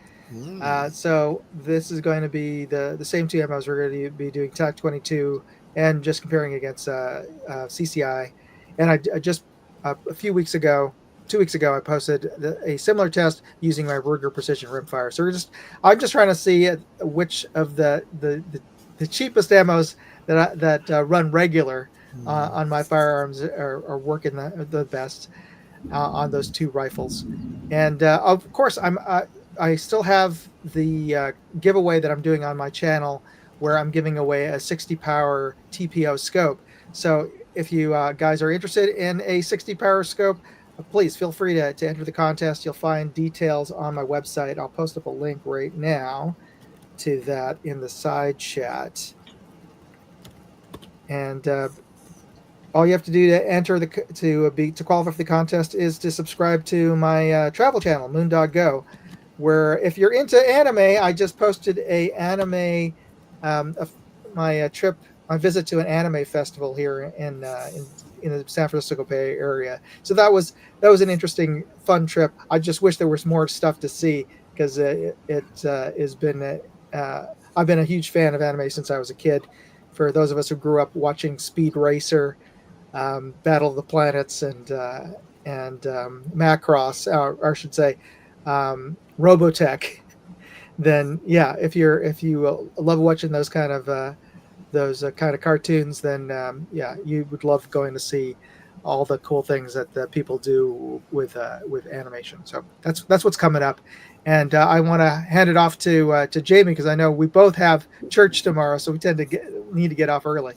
So this is going to be the same two ammos we're going to be doing TAC-22 and just comparing against CCI. And I just a few weeks ago, 2 weeks ago, I posted a similar test using my Ruger Precision Rimfire. So I'm just trying to see which of the cheapest ammos that run regular on my firearms are working the best on those two rifles. And of course, I still have the giveaway that I'm doing on my channel, where I'm giving away a 60 power TPO scope. So if you guys are interested in a 60 power scope, please feel free to enter the contest. You'll find details on my website. I'll post up a link right now to that in the side chat. And all you have to do to enter to qualify for the contest is to subscribe to my travel channel, Moondog Go, where if you're into anime, I just posted a anime my visit to an anime festival here in the San Francisco Bay Area. So that was an interesting, fun trip. I just wish there was more stuff to see, because it has been I've been a huge fan of anime since I was a kid. For those of us who grew up watching Speed Racer, Battle of the Planets, and Macross, or I should say Robotech, then yeah, if you love watching those kind of cartoons, then yeah, you would love going to see all the cool things that people do with animation. So that's what's coming up. And I want to hand it off to Jamie, because I know we both have church tomorrow, so we need to get off early.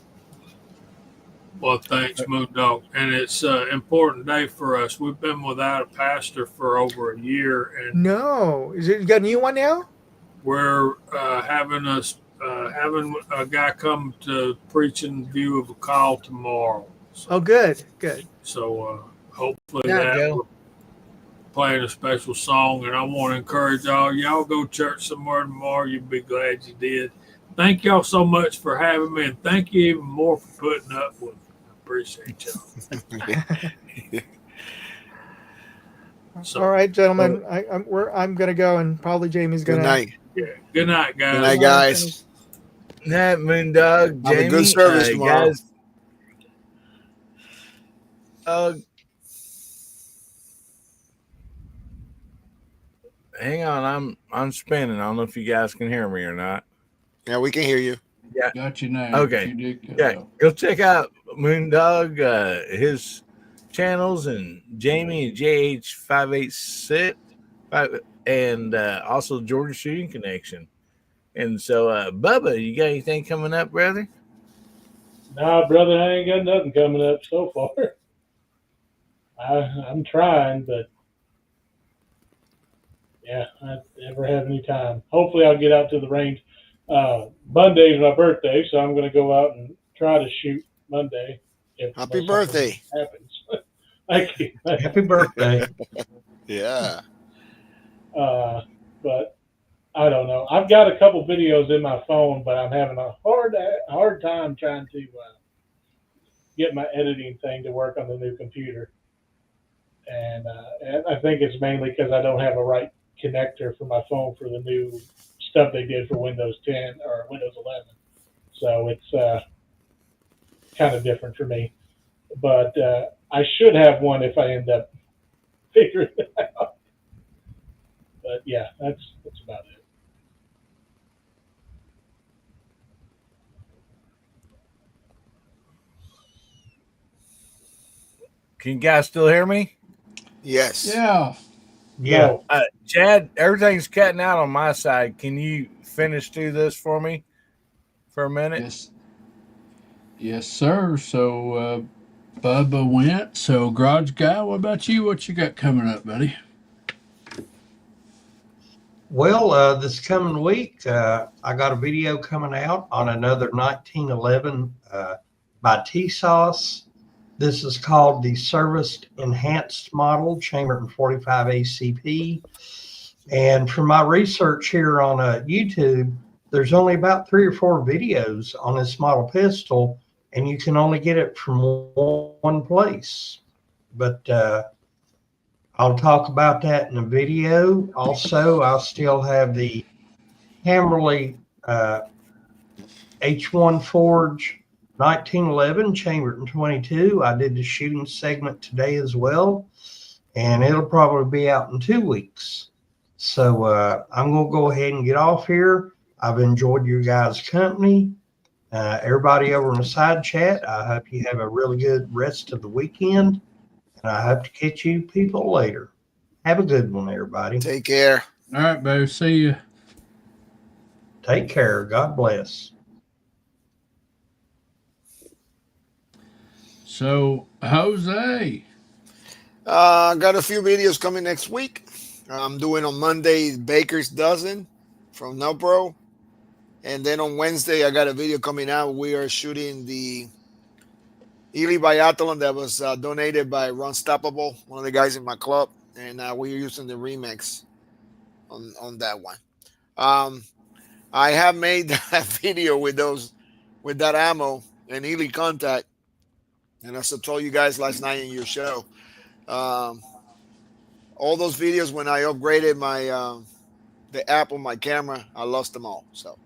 Well, thanks, Moondog. And it's an important day for us. We've been without a pastor for over a year, and you got a new one now? We're having a guy come to preach in view of a call tomorrow. So, oh, good. So hopefully we're playing a special song, and I want to encourage y'all go to church somewhere tomorrow. You'll be glad you did. Thank y'all so much for having me, and thank you even more for putting up with me. I appreciate y'all. All right, gentlemen, I'm gonna go, and probably Jamie's gonna. Good night. Yeah. Good night, guys. Good night, guys. Night, Moondog. Have Jamie, a good service tomorrow. Guys, hang on, I'm spinning. I don't know if you guys can hear me or not. Yeah, we can hear you. Yeah. Got you now. Okay. You did, Yeah, go check out Moondog. His channels, and Jamie and JH586, and also Georgia Shooting Connection. And so, Bubba, you got anything coming up, brother? Nah, brother, I ain't got nothing coming up so far. I'm trying, but yeah, I never have any time. Hopefully, I'll get out to the range. Monday's my birthday, so I'm going to go out and try to shoot Monday. Happy birthday. Happens. Thank you. Happy birthday. Yeah. But I don't know. I've got a couple videos in my phone, but I'm having a hard time trying to get my editing thing to work on the new computer. And I think it's mainly because I don't have a right connector for my phone for the new stuff they did for Windows 10 or Windows 11. So it's kind of different for me. But I should have one if I end up figuring it out. But yeah, that's about it. Can you guys still hear me? Yes. Yeah. Yeah. No. Chad, everything's cutting out on my side. Can you finish through this for me for a minute? Yes. Yes, sir. So Bubba went. So Garage Guy, what about you? What you got coming up, buddy? Well, this coming week, I got a video coming out on another 1911 by T-Sauce. This is called the Serviced Enhanced Model, Chamberton 45 ACP. And from my research here on YouTube, there's only about 3 or 4 videos on this model pistol, and you can only get it from one place. But I'll talk about that in a video. Also, I'll still have the Hammerly H1 Forge 1911 Chamberton 22. I did the shooting segment today as well, and it'll probably be out in 2 weeks. So I'm going to go ahead and get off here. I've enjoyed your guys' company. Everybody over in the side chat, I hope you have a really good rest of the weekend. And I hope to catch you people later. Have a good one, everybody. Take care. All right, Bo. See you. Take care. God bless. So, Jose. Got a few videos coming next week. I'm doing on Monday Baker's Dozen from NoPro. And then on Wednesday, I got a video coming out. We are shooting the Ely Biathlon that was donated by Ron Stoppable, one of the guys in my club. And we're using the remix on that one. I have made that video with that ammo and Ely Contact. And as I told you guys last night in your show, all those videos when I upgraded my the app on my camera, I lost them all. So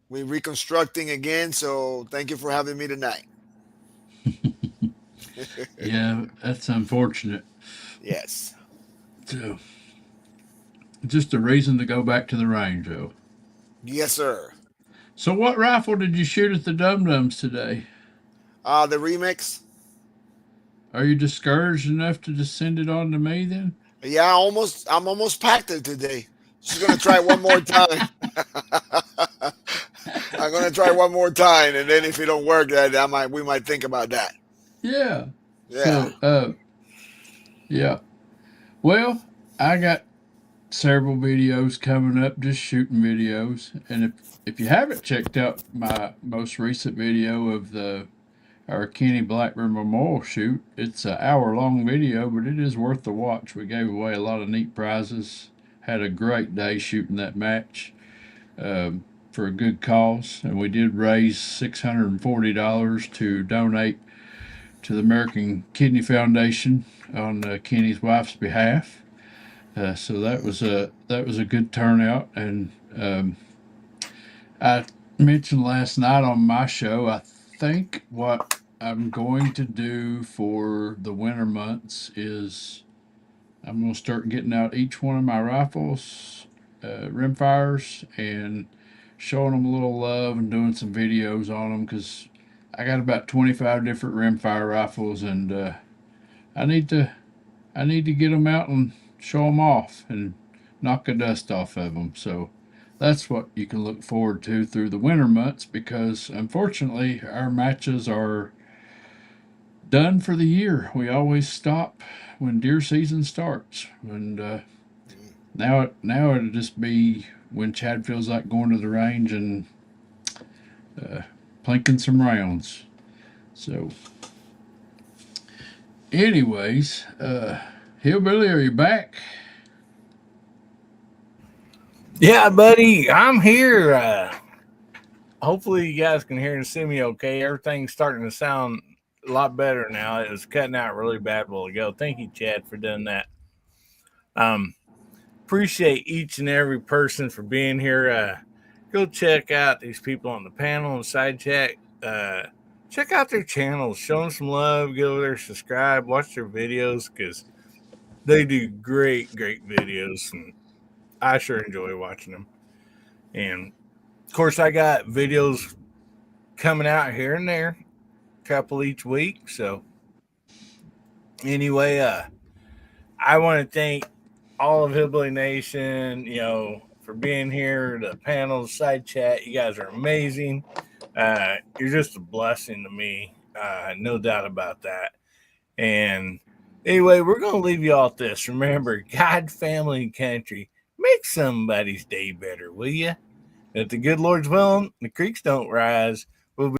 we're reconstructing again. So thank you for having me tonight. Yeah, that's unfortunate. Yes. So, just a reason to go back to the range, though. Yes, sir. So, what rifle did you shoot at the Dum Dums today? The remix. Are you discouraged enough to just send it on to me then? Yeah, I'm almost packed it today. Just gonna try one more time. I'm gonna try one more time, and then if it don't work, we might think about that. Yeah. Yeah. So, yeah. Well, I got several videos coming up, just shooting videos. And if you haven't checked out my most recent video of our Kenny Blackburn Memorial shoot, it's an hour-long video, but it is worth the watch. We gave away a lot of neat prizes. Had a great day shooting that match for a good cause, and we did raise $640 to donate to the American Kidney Foundation on Kenny's wife's behalf. So that was a good turnout, and I mentioned last night on my show, I think what I'm going to do for the winter months is I'm going to start getting out each one of my rifles, rimfires, and showing them a little love and doing some videos on them, because I got about 25 different rimfire rifles, and I need to get them out and show them off and knock the dust off of them. So that's what you can look forward to through the winter months, because unfortunately our matches are done for the year. We always stop when deer season starts, and now it'll just be when Chad feels like going to the range and plinking some rounds. So anyways, Hillbilly, are you back? Yeah, buddy, I'm here. Hopefully you guys can hear and see me okay. Everything's starting to sound a lot better now. It was cutting out really bad a while ago. Thank you, Chad, for doing that. Appreciate each and every person for being here. Go check out these people on the panel and side chat. Check out their channels. Show them some love. Go over there, subscribe, watch their videos, because they do great videos, and I sure enjoy watching them. And of course, I got videos coming out here and there, a couple each week. So anyway, I want to thank all of Hillbilly Nation, for being here, the panel, side chat. You guys are amazing. You're just a blessing to me. No doubt about that. And anyway, we're going to leave you all with this. Remember, God, family, and country. Make somebody's day better, will you? If the good Lord's willing, the creeks don't rise.